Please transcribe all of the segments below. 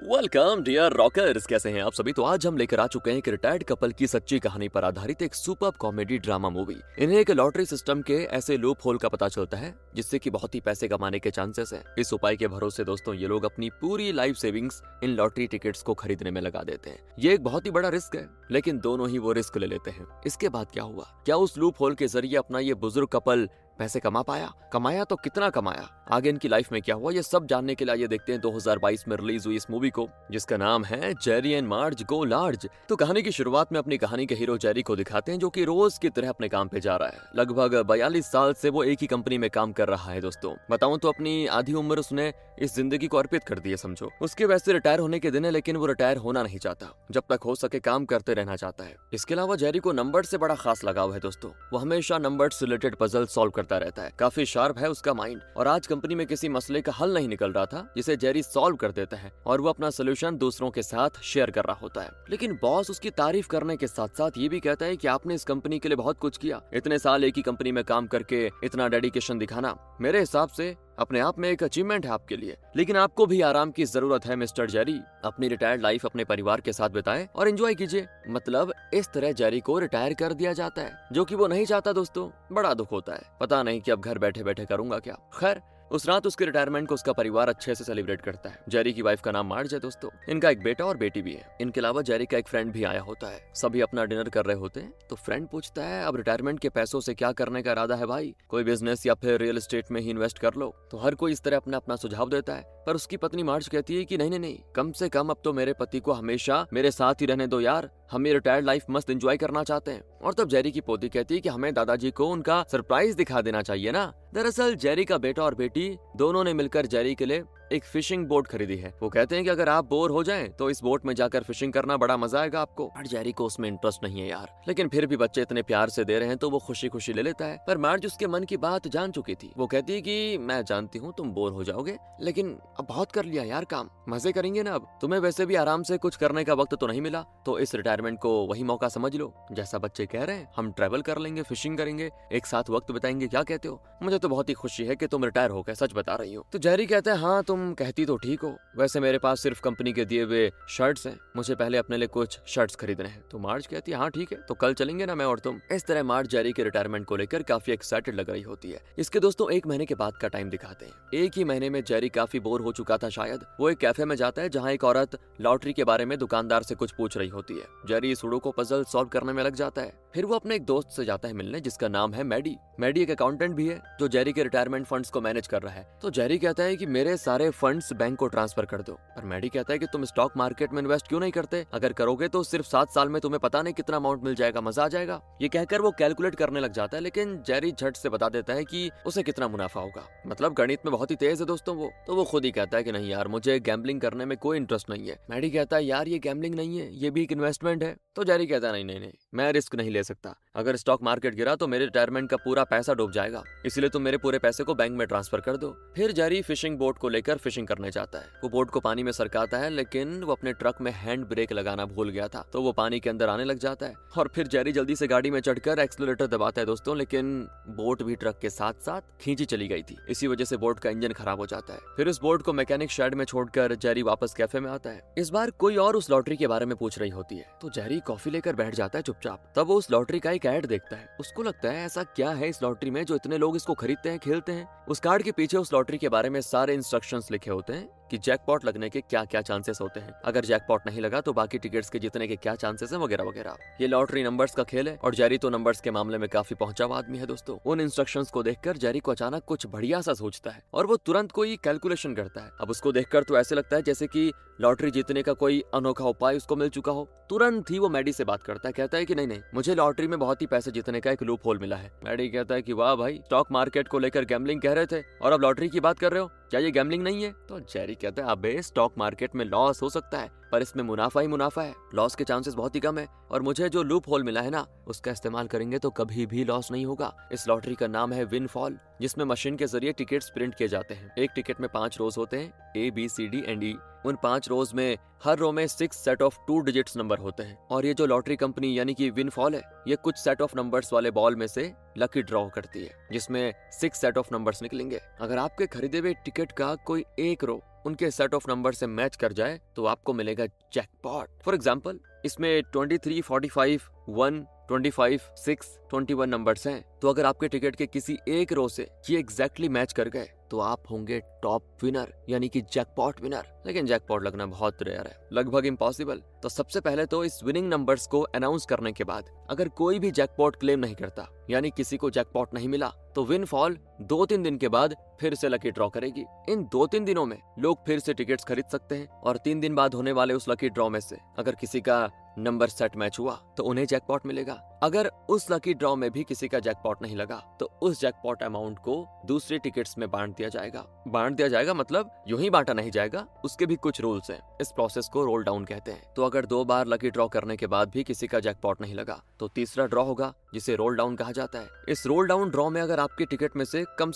Welcome dear rockers, कैसे हैं आप सभी। तो आज हम लेकर आ चुके हैं एक रिटायर्ड कपल की सच्ची कहानी पर आधारित एक सुपर कॉमेडी ड्रामा मूवी। इन्हें एक लॉटरी सिस्टम के ऐसे लूप होल का पता चलता है जिससे कि बहुत ही पैसे कमाने के चांसेस हैं। इस उपाय के भरोसे दोस्तों ये लोग अपनी पूरी life savings in lottery tickets को खरीदने में लगा देते हैं। ये एक बहुत ही बड़ा रिस्क है, लेकिन दोनों ही वो रिस्क ले लेते हैं। इसके बाद क्या हुआ, क्या उस लूप होल के जरिए अपना ये बुजुर्ग कपल पैसे कमाया तो कितना कमाया, आगे इनकी लाइफ में क्या हुआ, ये सब जानने के लिए आइए देखते हैं 2022 में रिलीज हुई इस मूवी को जिसका नाम है Jerry and Marge go large. तो कहानी की शुरुआत में अपनी कहानी के हीरो जेरी को दिखाते हैं जो कि रोज की तरह अपने काम पे जा रहा है। लगभग 42 साल से वो एक ही कंपनी में काम कर रहा है। दोस्तों बताऊं तो अपनी आधी उम्र उसने इस जिंदगी को अर्पित कर दी है समझो। उसके वैसे रिटायर होने के दिन है, लेकिन वो रिटायर होना नहीं चाहता, जब तक हो सके काम करते रहना चाहता है। इसके अलावा जेरी को नंबर से बड़ा खास लगाव है। दोस्तों वो हमेशा नंबर से रिलेटेड पजल सॉल्व करता रहता है। काफी शार्प है उसका माइंड, और आज कंपनी में किसी मसले का हल नहीं निकल रहा था जिसे जेरी सॉल्व कर देता है और वो अपना सोल्यूशन दूसरों के साथ शेयर कर रहा होता है। लेकिन बॉस उसकी तारीफ करने के साथ साथ ये भी कहता है कि आपने इस कंपनी के लिए बहुत कुछ किया, इतने साल एक ही कंपनी में काम करके इतना डेडिकेशन दिखाना मेरे हिसाब से अपने आप में एक अचीवमेंट है आपके लिए। लेकिन आपको भी आराम की जरूरत है मिस्टर जेरी, अपनी रिटायर्ड लाइफ अपने परिवार के साथ बिताएं और एंजॉय कीजिए। मतलब इस तरह जेरी को रिटायर कर दिया जाता है, जो कि वो नहीं चाहता। दोस्तों बड़ा दुख होता है, पता नहीं कि अब घर बैठे बैठे करूंगा क्या। खैर उस रात उसके रिटायरमेंट को उसका परिवार अच्छे से सेलिब्रेट करता है। जेरी की वाइफ का नाम मार्ज है। दोस्तों इनका एक बेटा और बेटी भी है। इनके अलावा जेरी का एक फ्रेंड भी आया होता है। सभी अपना डिनर कर रहे होते हैं तो फ्रेंड पूछता है अब रिटायरमेंट के पैसों से क्या करने का इरादा है भाई, कोई बिजनेस या फिर रियल एस्टेट में ही इन्वेस्ट कर लो। तो हर कोई इस तरह अपना अपना सुझाव देता है, पर उसकी पत्नी मार्ज कहती है कि नहीं नहीं नहीं, कम से कम अब तो मेरे पति को हमेशा मेरे साथ ही रहने दो यार, हम ये रिटायर्ड लाइफ मस्त एंजॉय करना चाहते हैं। और तब जेरी की पोती कहती है कि हमें दादाजी को उनका सरप्राइज दिखा देना चाहिए ना। दरअसल जेरी का बेटा और बेटी दोनों ने मिलकर जेरी के लिए एक फिशिंग बोट खरीदी है। वो कहते हैं कि अगर आप बोर हो जाएं तो इस बोट में जाकर फिशिंग करना बड़ा मजा आएगा आपको। पर जेरी को उसमें इंटरेस्ट नहीं है यार, लेकिन फिर भी बच्चे इतने प्यार से दे रहे हैं तो वो खुशी खुशी ले लेता है। पर मार्ज उसके मन की बात जान चुकी थी। वो कहती है कि मैं जानती हूँ तुम बोर हो जाओगे, लेकिन अब बहुत कर लिया यार काम, मजे करेंगे ना अब। तुम्हें वैसे भी आराम से कुछ करने का वक्त तो नहीं मिला, तो इस रिटायरमेंट को वही मौका समझ लो। जैसा बच्चे कह रहे हैं हम ट्रैवल कर लेंगे, फिशिंग करेंगे, एक साथ वक्त बिताएंगे, क्या कहते हो। मुझे तो बहुत ही खुशी है कि तुम रिटायर हो गए, सच बता रही हो। तो जेरी कहता है हाँ तुम कहती तो ठीक हो, वैसे मेरे पास सिर्फ कंपनी के दिए हुए शर्ट्स हैं, मुझे पहले अपने लिए कुछ शर्ट्स खरीदने हैं। तो मार्ज कहती है हाँ ठीक है, तो कल चलेंगे ना मैं और तुम। इस तरह मार्ज जेरी के रिटायरमेंट को लेकर काफी एक्साइटेड लग रही होती है। इसके दोस्तों एक महीने के बाद का टाइम दिखाते हैं। एक ही महीने में जेरी काफी बोर हो चुका था शायद। वो एक कैफे में जाता है जहाँ एक औरत लॉटरी के बारे में दुकानदार से कुछ पूछ रही होती है। जेरी सुडोकू पजल सॉल्व करने में लग जाता है। फिर वो अपने एक दोस्त से जाता है मिलने जिसका नाम है मैडी। मैडी एक अकाउंटेंट भी है जो जेरी के रिटायरमेंट फंड्स को मैनेज कर रहा है। तो जेरी कहता है कि मेरे सारे फंड्स बैंक को ट्रांसफर कर दो। पर मैडी कहता है कि तुम स्टॉक मार्केट में इन्वेस्ट क्यों नहीं करते, अगर करोगे तो सिर्फ 7 साल में तुम्हें पता नहीं कितना अमाउंट मिल जाएगा, मजा आ जाएगा। ये कहकर वो कैलकुलेट करने लग जाता है, लेकिन जेरी झट से बता देता है कि उसे कितना मुनाफा होगा। मतलब गणित में बहुत ही तेज है दोस्तों वो। तो वो खुद ही कहता है कि नहीं यार मुझे गैम्बलिंग करने में कोई इंटरेस्ट नहीं है। मैडी कहता है यार ये गैम्बलिंग नहीं है, ये भी एक इन्वेस्टमेंट है। तो जेरी कहता है नहीं नहीं नहीं, मैं रिस्क नहीं ले सकता, अगर स्टॉक मार्केट गिरा तो मेरे रिटायरमेंट का पूरा पैसा डूब जाएगा, इसलिए तुम मेरे पूरे पैसे को बैंक में ट्रांसफर कर दो। फिर जेरी फिशिंग बोट को लेकर फिशिंग करने जाता है। वो बोट को पानी में सरकाता है, लेकिन वो अपने ट्रक में हैंड ब्रेक लगाना भूल गया था, तो वो पानी के अंदर आने लग जाता है। और फिर जेरी जल्दी से गाड़ी में चढ़कर एक्सीलरेटर दबाता है दोस्तों, लेकिन बोट भी ट्रक के साथ साथ खींची चली गई थी। इसी वजह से बोट का इंजन खराब हो जाता है। फिर उस बोट को मैकेनिक शेड में छोड़कर जेरी वापस कैफे में आता है। इस बार कोई और उस लॉटरी के बारे में पूछ रही होती है, तो जेरी कॉफी लेकर बैठ जाता है चुपचाप। तब वो उस लॉटरी का एक ऐड देखता है। उसको लगता है ऐसा क्या है इस लॉटरी में जो इतने लोग इसको खरीदते हैं, खेलते हैं। उस कार्ड के पीछे उस लॉटरी के बारे में सारे इंस्ट्रक्शंस लिखे होते हैं कि जैकपॉट लगने के क्या क्या चांसेस होते हैं, अगर जैकपॉट नहीं लगा तो बाकी टिकट्स के जीतने के क्या चांसेस हैं, वगैरह वगैरह। ये लॉटरी नंबर्स का खेल है और जेरी तो नंबर्स के मामले में काफी पहुंचा हुआ आदमी है दोस्तों। उन इंस्ट्रक्शंस को देखकर जेरी को अचानक कुछ बढ़िया सा सोचता है और वो तुरंत कोई कैलकुलेशन करता है। अब उसको देखकर तो ऐसे लगता है जैसे कि लॉटरी जीतने का कोई अनोखा उपाय उसको मिल चुका हो। तुरंत ही वो मैडी से बात करता है, कहता है कि नहीं नहीं, मुझे लॉटरी में बहुत ही पैसे जीतने का एक लूप होल मिला है। मैडी कहता है कि वाह भाई, स्टॉक मार्केट को लेकर गैम्बलिंग कह रहे थे और अब लॉटरी की बात कर रहे हो, क्या ये गैम्बलिंग नहीं है। तो जेरी कहता है अबे स्टॉक मार्केट में लॉस हो सकता है पर इसमें मुनाफा ही मुनाफा है, लॉस के चांसेस बहुत ही कम है, और मुझे जो लूप होल मिला है ना उसका इस्तेमाल करेंगे तो कभी भी लॉस नहीं होगा। इस लॉटरी का नाम है विनफॉल, जिसमें मशीन के जरिए टिकट्स प्रिंट किए जाते हैं। एक टिकट में 5 रोज होते हैं, ABCD and E। उन 5 रोज में हर रो में 6 सेट ऑफ 2 डिजिट्स नंबर होते हैं, और ये जो लॉटरी कंपनी यानी कि विनफॉल है, ये कुछ सेट ऑफ नंबर्स वाले बॉल में से लकी ड्रॉ करती है जिसमें 6 सेट ऑफ नंबर्स निकलेंगे। अगर आपके खरीदे हुए टिकट का कोई एक रो उनके सेट ऑफ नंबर से मैच कर जाए तो आपको मिलेगा जैकपॉट। फॉर एग्जाम्पल, इसमें 23, 45, 1, 25, 6, 21 नंबर्स हैं। तो अगर आपके टिकट के किसी एक रो से ये एग्जैक्टली मैच कर गए तो आप होंगे टॉप विनर, यानी कि जैकपॉट विनर। लेकिन जैकपॉट लगना बहुत रेयर है, लगभग इम्पॉसिबल। तो सबसे पहले तो इस विनिंग नंबर्स को अनाउंस करने के बाद अगर कोई भी जैकपॉट क्लेम नहीं करता, यानी किसी को जैकपॉट नहीं मिला, तो विनफॉल 2-3 दिन के बाद फिर से लकी ड्रॉ करेगी। इन 2-3 दिनों में लोग फिर से टिकट्स खरीद सकते हैं और 3 दिन बाद होने वाले उस लकी ड्रॉ में से अगर किसी का नंबर सेट मैच हुआ तो उन्हें जैकपॉट मिलेगा। अगर उस लकी ड्रॉ में भी किसी का जैकपॉट नहीं लगा तो उस जैकपॉट अमाउंट को दूसरे टिकट्स में बांट दिया जाएगा। बांट दिया जाएगा मतलब यूं ही बांटा नहीं जाएगा, उसके भी कुछ रूल्स हैं। इस प्रोसेस को रोल डाउन कहते हैं। तो अगर 2 बार लकी ड्रॉ करने के बाद भी किसी का जैकपॉट नहीं लगा तो तीसरा ड्रॉ होगा, जिसे रोल डाउन कहा जाता है। इस रोल डाउन ड्रॉ में अगर आपके टिकट में से कम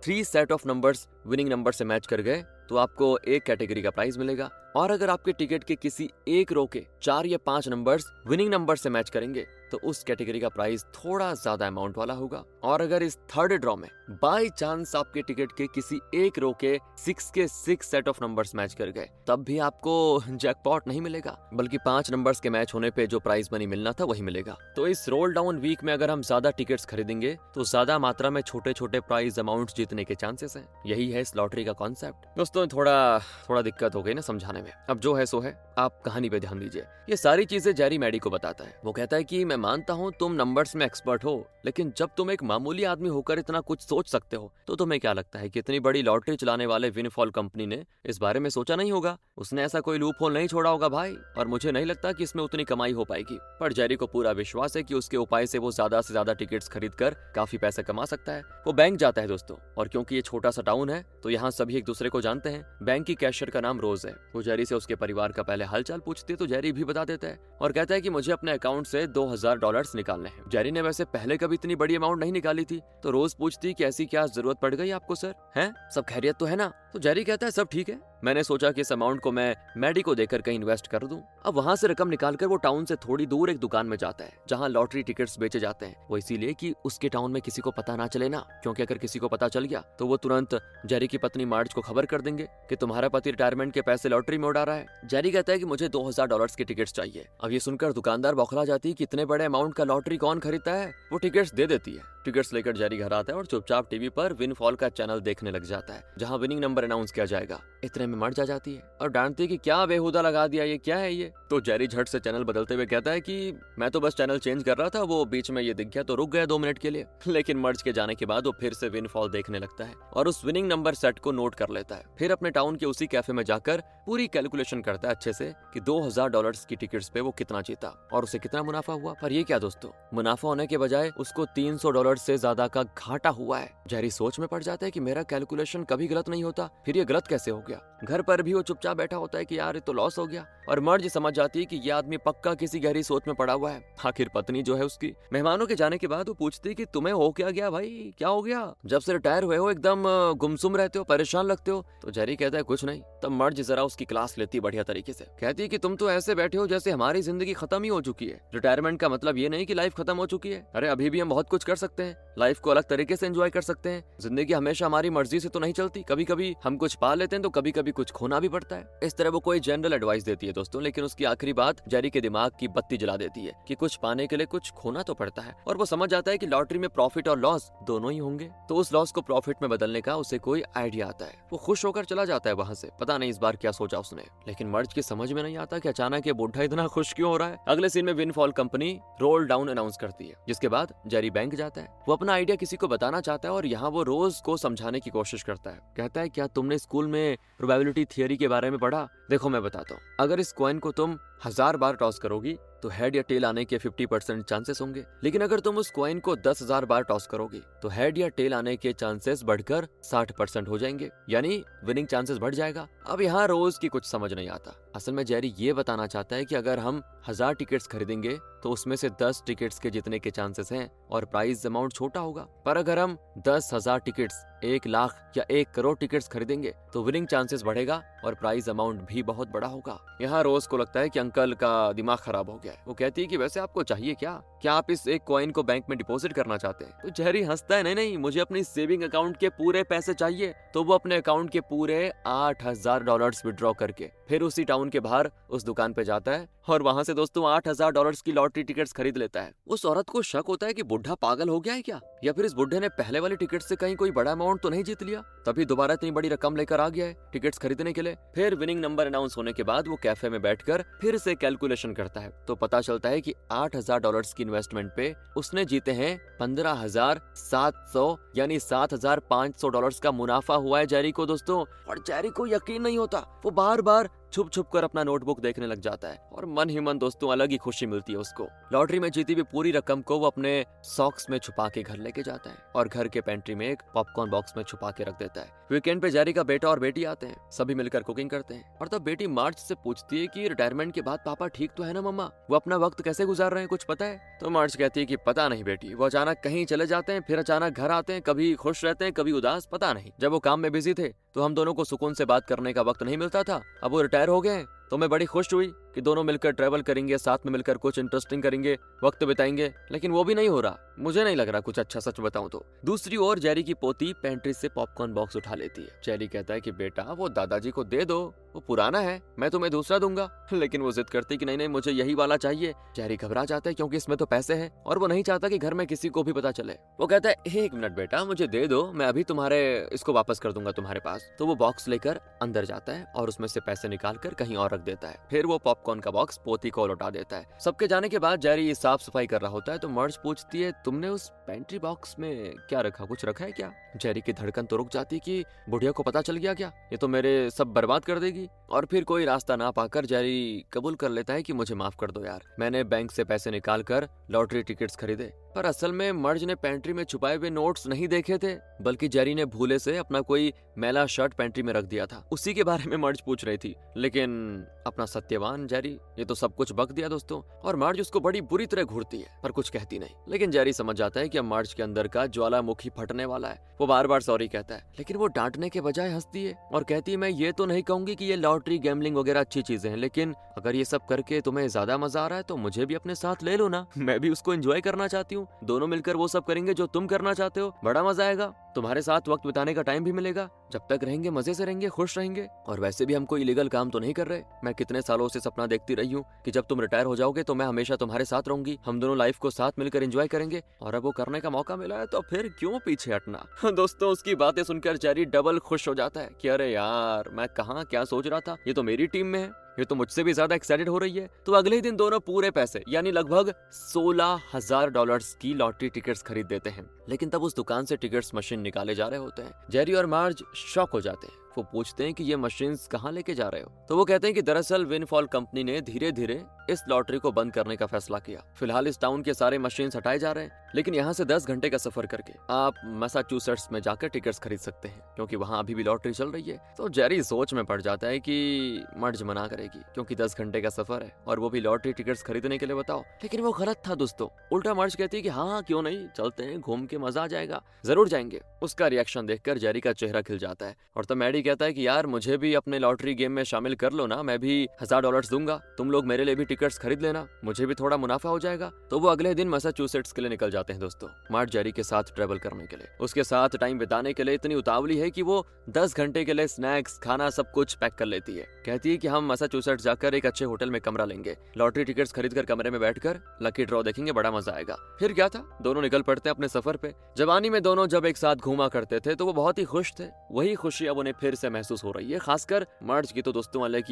3 set of numbers winning number से मैच कर गए तो आपको एक कैटेगरी का प्राइज मिलेगा। और अगर आपके टिकट के किसी एक रो के 4 या 5 नंबर्स विनिंग नंबर से मैच करेंगे तो उस कैटेगरी का प्राइस थोड़ा ज्यादा अमाउंट वाला होगा। और अगर इस थर्ड ड्रॉ में बाय चांस आपके टिकट के किसी एक रो के 6 सेट ऑफ नंबर्स मैच कर गए तब भी आपको जैकपॉट नहीं मिलेगा, बल्कि 5 नंबर्स के मैच होने पे जो प्राइज मनी मिलना था वही मिलेगा। तो इस रोल डाउन वीक में अगर हम ज्यादा टिकट्स खरीदेंगे तो ज्यादा मात्रा में छोटे छोटे प्राइज अमाउंट जीतने के चांसेस हैं। यही है इस लॉटरी का कॉन्सेप्ट। दोस्तों थोड़ा दिक्कत हो गई ना समझाने में, अब जो है सो है, आप कहानी पे ध्यान दीजिए। ये सारी चीजें जेरी मैडी को बताता है। वो कहता है कि मैं मानता हूँ तुम नंबर्स में एक्सपर्ट हो, लेकिन जब तुम एक मामूली आदमी होकर इतना कुछ सोच सकते हो तो तुम्हें क्या लगता है कि इतनी बड़ी लॉटरी चलाने वाले विनफॉल कंपनी ने इस बारे में सोचा नहीं होगा? उसने ऐसा कोई लूप होल नहीं छोड़ा होगा भाई, और मुझे नहीं लगता कि इसमें उतनी कमाई हो पाएगी। पर जेरी को पूरा विश्वास है कि उसके उपाय से वो ज्यादा से ज्यादा टिकट्स खरीद कर काफी पैसा कमा सकता है। वो बैंक जाता है दोस्तों, और क्योंकि ये छोटा सा टाउन है तो यहाँ सभी एक दूसरे को जानते हैं। बैंक की कैशियर का नाम रोज है। वो जेरी से उसके परिवार का पहले हालचाल पूछती है तो जेरी भी बता देता है और कहता है कि मुझे अपने अकाउंट से $2000 निकालने हैं। जेरी ने वैसे पहले कभी इतनी बड़ी अमाउंट नहीं निकाली थी, तो रोज पूछती कि ऐसी क्या जरूरत पड़ गई आपको सर, हैं सब खैरियत तो है ना? तो जेरी कहता है सब ठीक है, मैंने सोचा कि इस अमाउंट को मैं मैडी को देकर कहीं इन्वेस्ट कर दूं। अब वहां से रकम निकालकर वो टाउन से थोड़ी दूर एक दुकान में जाता है जहां लॉटरी टिकट्स बेचे जाते हैं। वो इसीलिए कि उसके टाउन में किसी को पता ना चले ना, क्योंकि अगर किसी को पता चल गया तो वो तुरंत जेरी की पत्नी मार्ज को खबर कर देंगे कि तुम्हारा पति रिटायरमेंट के पैसे लॉटरी में उड़ा रहा है। जेरी कहता है कि मुझे $2000 के टिकट्स चाहिए। अब ये सुनकर दुकानदार बौखला जाती है कि इतने बड़े अमाउंट का लॉटरी कौन खरीदता है। वो टिकट्स दे देती है। टिकट्स लेकर जेरी घर आता है और चुपचाप टीवी पर विनफॉल का चैनल देखने लग जाता है जहां विनिंग नंबर अनाउंस किया जाएगा। इतने में मर्ज आ जाती है और डांटती है कि क्या बेहुदा लगा दिया, ये क्या है ये? तो जेरी झट से चैनल बदलते हुए कहता है कि मैं तो बस चैनल चेंज कर रहा था, वो बीच में ये दिख गया तो रुक गया 2 मिनट के लिए। लेकिन मर्ज के जाने के बाद वो फिर से विनफॉल देखने लगता है और उस विनिंग नंबर सेट को नोट कर लेता है। फिर अपने टाउन के उसी कैफे में जाकर पूरी कैलकुलेशन करता है अच्छे से कि $2000 की टिकट्स पे वो कितना जीता और उसे कितना मुनाफा हुआ। पर ये क्या दोस्तों, मुनाफा होने के बजाय उसको $300 से ज्यादा का घाटा हुआ है। जेरी सोच में पड़ जाता है कि मेरा कैलकुलेशन कभी गलत नहीं होता, फिर ये गलत कैसे हो गया? घर पर भी वो चुपचाप बैठा होता है कि यार ये तो लॉस हो गया। और मर्ज समझ जाती है कि ये आदमी पक्का किसी गहरी सोच में पड़ा हुआ है। आखिर पत्नी जो है उसकी मेहमानों के जाने के बाद वो पूछती है कि तुम्हें हो क्या गया भाई, क्या हो गया? जब से रिटायर हुए हो एकदम गुमसुम रहते हो, परेशान लगते हो। तो जेरी कहता है कुछ नहीं। तब मर्ज जरा उसकी क्लास लेती है बढ़िया तरीके से। कहती है कि तुम तो ऐसे बैठे हो जैसे हमारी जिंदगी खत्म ही हो चुकी है। रिटायरमेंट का मतलब ये नहीं कि लाइफ खत्म हो चुकी है। अरे अभी भी हम बहुत कुछ कर सकते हैं, लाइफ को अलग तरीके से एंजॉय कर सकते हैं। जिंदगी हमेशा हमारी मर्जी से तो नहीं चलती, कभी कभी हम कुछ पा लेते हैं तो कभी कभी कुछ खोना भी पड़ता है। इस तरह वो कोई जनरल एडवाइस देती है दोस्तों, लेकिन उसकी आखिरी बात जेरी के दिमाग की बत्ती जला देती है कि कुछ पाने के लिए कुछ खोना तो पड़ता है। और वो समझ जाता है कि लॉटरी में प्रॉफिट और लॉस दोनों ही होंगे, तो उस लॉस को प्रॉफिट में बदलने का उसे कोई आइडिया आता है। वो खुश होकर चला जाता है वहां से। पता नहीं इस बार क्या सोचा उसने, लेकिन मर्ज की समझ में नहीं आता कि अचानक ये बुढ़ा इतना खुश क्यों हो रहा है। अगले सीन में windfall company roll down announce करती है, जिसके बाद जेरी बैंक जाता है। वो अपना आइडिया किसी को बताना चाहता है और यहाँ वो रोज को समझाने की कोशिश करता है। कहता है क्या तुमने स्कूल में प्रोबेबिलिटी थियरी के बारे में पढ़ा? देखो मैं बताता हूँ, अगर इस कॉइन को तुम 1000 बार टॉस करोगी तो हेड या टेल आने के 50% चांसेस होंगे, लेकिन अगर तुम उस कॉइन को 10,000 बार टॉस करोगी तो हेड या टेल आने के चांसेस बढ़कर 60% हो जाएंगे, यानी विनिंग चांसेस बढ़ जाएगा। अब यहाँ रोज की कुछ समझ नहीं आता। असल में जेरी ये बताना चाहता है कि अगर हम 1000 टिकट्स खरीदेंगे तो उसमें से 10 टिकट्स के जीतने के चांसेस हैं और प्राइस अमाउंट छोटा होगा। पर अगर हम 10,000 टिकट्स, 1 लाख या 1 करोड़ टिकट्स खरीदेंगे तो विनिंग चांसेस बढ़ेगा और प्राइस अमाउंट भी बहुत बड़ा होगा। यहाँ रोज को लगता है कि अंकल का दिमाग खराब हो गया है। वो कहती है कि वैसे आपको चाहिए क्या? क्या आप इस एक कॉइन को बैंक में डिपॉजिट करना चाहते हैं? तो जेरी हंसता है, नहीं नहीं, मुझे अपनी सेविंग अकाउंट के पूरे पैसे चाहिए। तो वो अपने अकाउंट के पूरे $8,000 विड्रॉ करके फिर उसी टाउन के बाहर उस दुकान पे जाता है और वहां से दोस्तों $8,000 की लॉटरी टिकट्स खरीद लेता है। उस औरत को शक होता है कि बुढ़ा पागल हो गया है क्या, या फिर इस बुढ़े ने पहले वाली टिकट से कहीं कोई बड़ा अमाउंट तो नहीं जीत लिया, तभी दोबारा इतनी बड़ी रकम लेकर आ गया है टिकट्स खरीदने के लिए। फिर विनिंग नंबर अनाउंस होने के बाद वो कैफे में बैठकर फिर से कैलकुलेशन करता है तो पता चलता है कि $8,000 की इन्वेस्टमेंट पे उसने जीते हैं 15,700 यानी $7,500 का मुनाफा हुआ है जेरी को दोस्तों। और जेरी को यकीन नहीं होता, वो बार बार छुप छुप कर अपना नोटबुक देखने लग जाता है और मन ही मन दोस्तों अलग ही खुशी मिलती है उसको। लॉटरी में जीती हुई पूरी रकम को वो अपने सॉक्स में छुपा के घर लेके जाता है और घर के पेंट्री में एक पॉपकॉर्न बॉक्स में छुपा के रख देता है। वीकेंड पे जेरी का बेटा और बेटी आते हैं, सभी मिलकर कुकिंग करते हैं और तब बेटी मार्ज से पूछती है कि रिटायरमेंट के बाद पापा ठीक तो है ना मम्मा, वो अपना वक्त कैसे गुजार रहे हैं, कुछ पता है? तो मार्ज कहती है कि पता नहीं बेटी, वो अचानक कहीं चले जाते हैं, फिर अचानक घर आते हैं, कभी खुश रहते हैं कभी उदास, पता नहीं। जब वो काम में बिजी थे तो हम दोनों को सुकून से बात करने का वक्त नहीं मिलता था, अब वो रिटायर हो गए तो मैं बड़ी खुश हुई कि दोनों मिलकर ट्रैवल करेंगे, साथ में मिलकर कुछ इंटरेस्टिंग करेंगे, वक्त बिताएंगे, लेकिन वो भी नहीं हो रहा, मुझे नहीं लग रहा कुछ अच्छा, सच बताऊं तो। दूसरी ओर जेरी की पोती पेंट्री से पॉपकॉर्न बॉक्स उठा लेती है। जेरी कहता है कि बेटा वो दादाजी को दे दो, वो पुराना है, मैं तुम्हें दूसरा दूंगा, लेकिन वो जिद करती कि नहीं नहीं मुझे यही वाला चाहिए। जेरी घबरा जाता है क्योंकि इसमें तो पैसे हैं और वो नहीं चाहता कि घर में किसी को भी पता चले। वो कहता है 1 मिनट बेटा मुझे दे दो, मैं अभी तुम्हारे इसको वापस कर दूंगा तुम्हारे पास। तो वो बॉक्स लेकर अंदर जाता है और उसमें से पैसे निकाल कर कहीं और रख देता है। फिर वो पॉपकॉर्न का बॉक्स पोती को लौटा देता है। सबके जाने के बाद जेरी साफ सफाई कर रहा होता है तो मर्ज पूछती है तुमने उस पेंट्री बॉक्स में क्या रखा, कुछ रखा है क्या? जेरी की धड़कन तो रुक जाती कि बुढ़िया को पता चल गया क्या, ये तो मेरे सब बर्बाद कर देगी। और फिर कोई रास्ता ना पाकर जेरी कबूल कर लेता है कि मुझे माफ कर दो यार, मैंने बैंक से पैसे निकाल कर लॉटरी टिकट्स खरीदे। पर असल में मर्ज ने पेंट्री में छुपाए हुए नोट्स नहीं देखे थे, बल्कि जेरी ने भूले से अपना कोई मैला शर्ट पेंट्री में रख दिया था, उसी के बारे में मर्ज पूछ रही थी। लेकिन अपना सत्यवान जेरी ये तो सब कुछ बक दिया दोस्तों, और मर्ज उसको बड़ी बुरी तरह घूरती है पर कुछ कहती नहीं। लेकिन जेरी समझ जाता है कि अब मर्ज के अंदर का ज्वालामुखी फटने वाला है। वो बार बार सॉरी कहता है, लेकिन वो डांटने के बजाय हंसती है और कहती है मैं ये तो नहीं कहूंगी कि ये लॉटरी गैम्बलिंग वगैरह अच्छी चीजें हैं, लेकिन अगर ये सब करके तुम्हें ज्यादा मजा आ रहा है तो मुझे भी अपने साथ ले लो ना, मैं भी उसको एंजॉय करना चाहती हूँ। दोनों मिलकर वो सब करेंगे जो तुम करना चाहते हो, बड़ा मजा आएगा, तुम्हारे साथ वक्त बिताने का टाइम भी मिलेगा, जब तक रहेंगे मजे से रहेंगे, खुश रहेंगे। और वैसे भी हम कोई इलीगल काम तो नहीं कर रहे। मैं कितने सालों से सपना देखती रही हूँ कि जब तुम रिटायर हो जाओगे तो मैं हमेशा तुम्हारे साथ रहूंगी, हम दोनों लाइफ को साथ मिलकर एंजॉय करेंगे, और अब वो करने का मौका मिला है तो फिर क्यों पीछे हटना। दोस्तों उसकी बातें सुनकर जेरी डबल खुश हो जाता है कि अरे यार मैं कहाँ क्या सोच रहा था, ये तो मेरी टीम में है, ये तो मुझसे भी ज्यादा एक्साइटेड हो रही है। तो अगले ही दिन दोनों पूरे पैसे यानी लगभग $16,000 की लॉटरी टिकट्स खरीद देते हैं। लेकिन तब उस दुकान से टिकट्स मशीन निकाले जा रहे होते हैं। जेरी और मार्ज शॉक हो जाते हैं। वो पूछते हैं कि ये मशीन्स कहाँ लेके जा रहे हो? तो वो कहते हैं कि दरअसल विनफॉल कंपनी ने धीरे धीरे इस लॉटरी को बंद करने का फैसला किया। फिलहाल इस टाउन के सारे मशीन्स हटाए जा रहे हैं, लेकिन यहाँ से 10 घंटे का सफर करके आप मैसाचुसेट्स में जाकर टिकट्स खरीद सकते हैं, क्योंकि वहाँ अभी भी लॉटरी चल रही है। तो जेरी सोच में पड़ जाता है कि मर्ज मना करेगी क्योंकि 10 घंटे का सफर है और वो भी लॉटरी टिकट्स खरीदने के लिए, बताओ। लेकिन वो गलत था दोस्तों। उल्टा मर्ज कहती है कि हाँ क्यों नहीं, चलते हैं, घूम के मजा आ जाएगा, जरूर जाएंगे। उसका रिएक्शन देखकर जेरी का चेहरा खिल जाता है और तब मैडी कहता है कि यार मुझे भी अपने लॉटरी गेम में शामिल कर लो ना, मैं भी $1000 दूंगा, तुम लोग मेरे लिए भी टिकट्स खरीद लेना, मुझे भी थोड़ा मुनाफा हो जाएगा। तो वो अगले दिन मैसाचुसेट्स के लिए निकल जाते हैं दोस्तों, मार्ज जेरी के साथ ट्रेवल करने के लिए। उसके साथ टाइम बिताने के लिए इतनी उतावली है कि वो 10 घंटे के लिए स्नैक्स, खाना सब कुछ पैक कर लेती है। कहती है कि हम मैसाचुसेट्स जाकर एक अच्छे होटल में कमरा लेंगे, लॉटरी टिकट्स खरीदकर कमरे में बैठकर लकी ड्रॉ देखेंगे, बड़ा मजा आएगा। फिर क्या था, दोनों निकल पड़ते अपने सफर पे। जवानी में दोनों जब एक साथ घूमा करते थे तो वो बहुत ही खुश थे, वही खुशी अब उन्हें फिर से महसूस हो रही है। खासकर मर्ज की तो दोस्तों अलग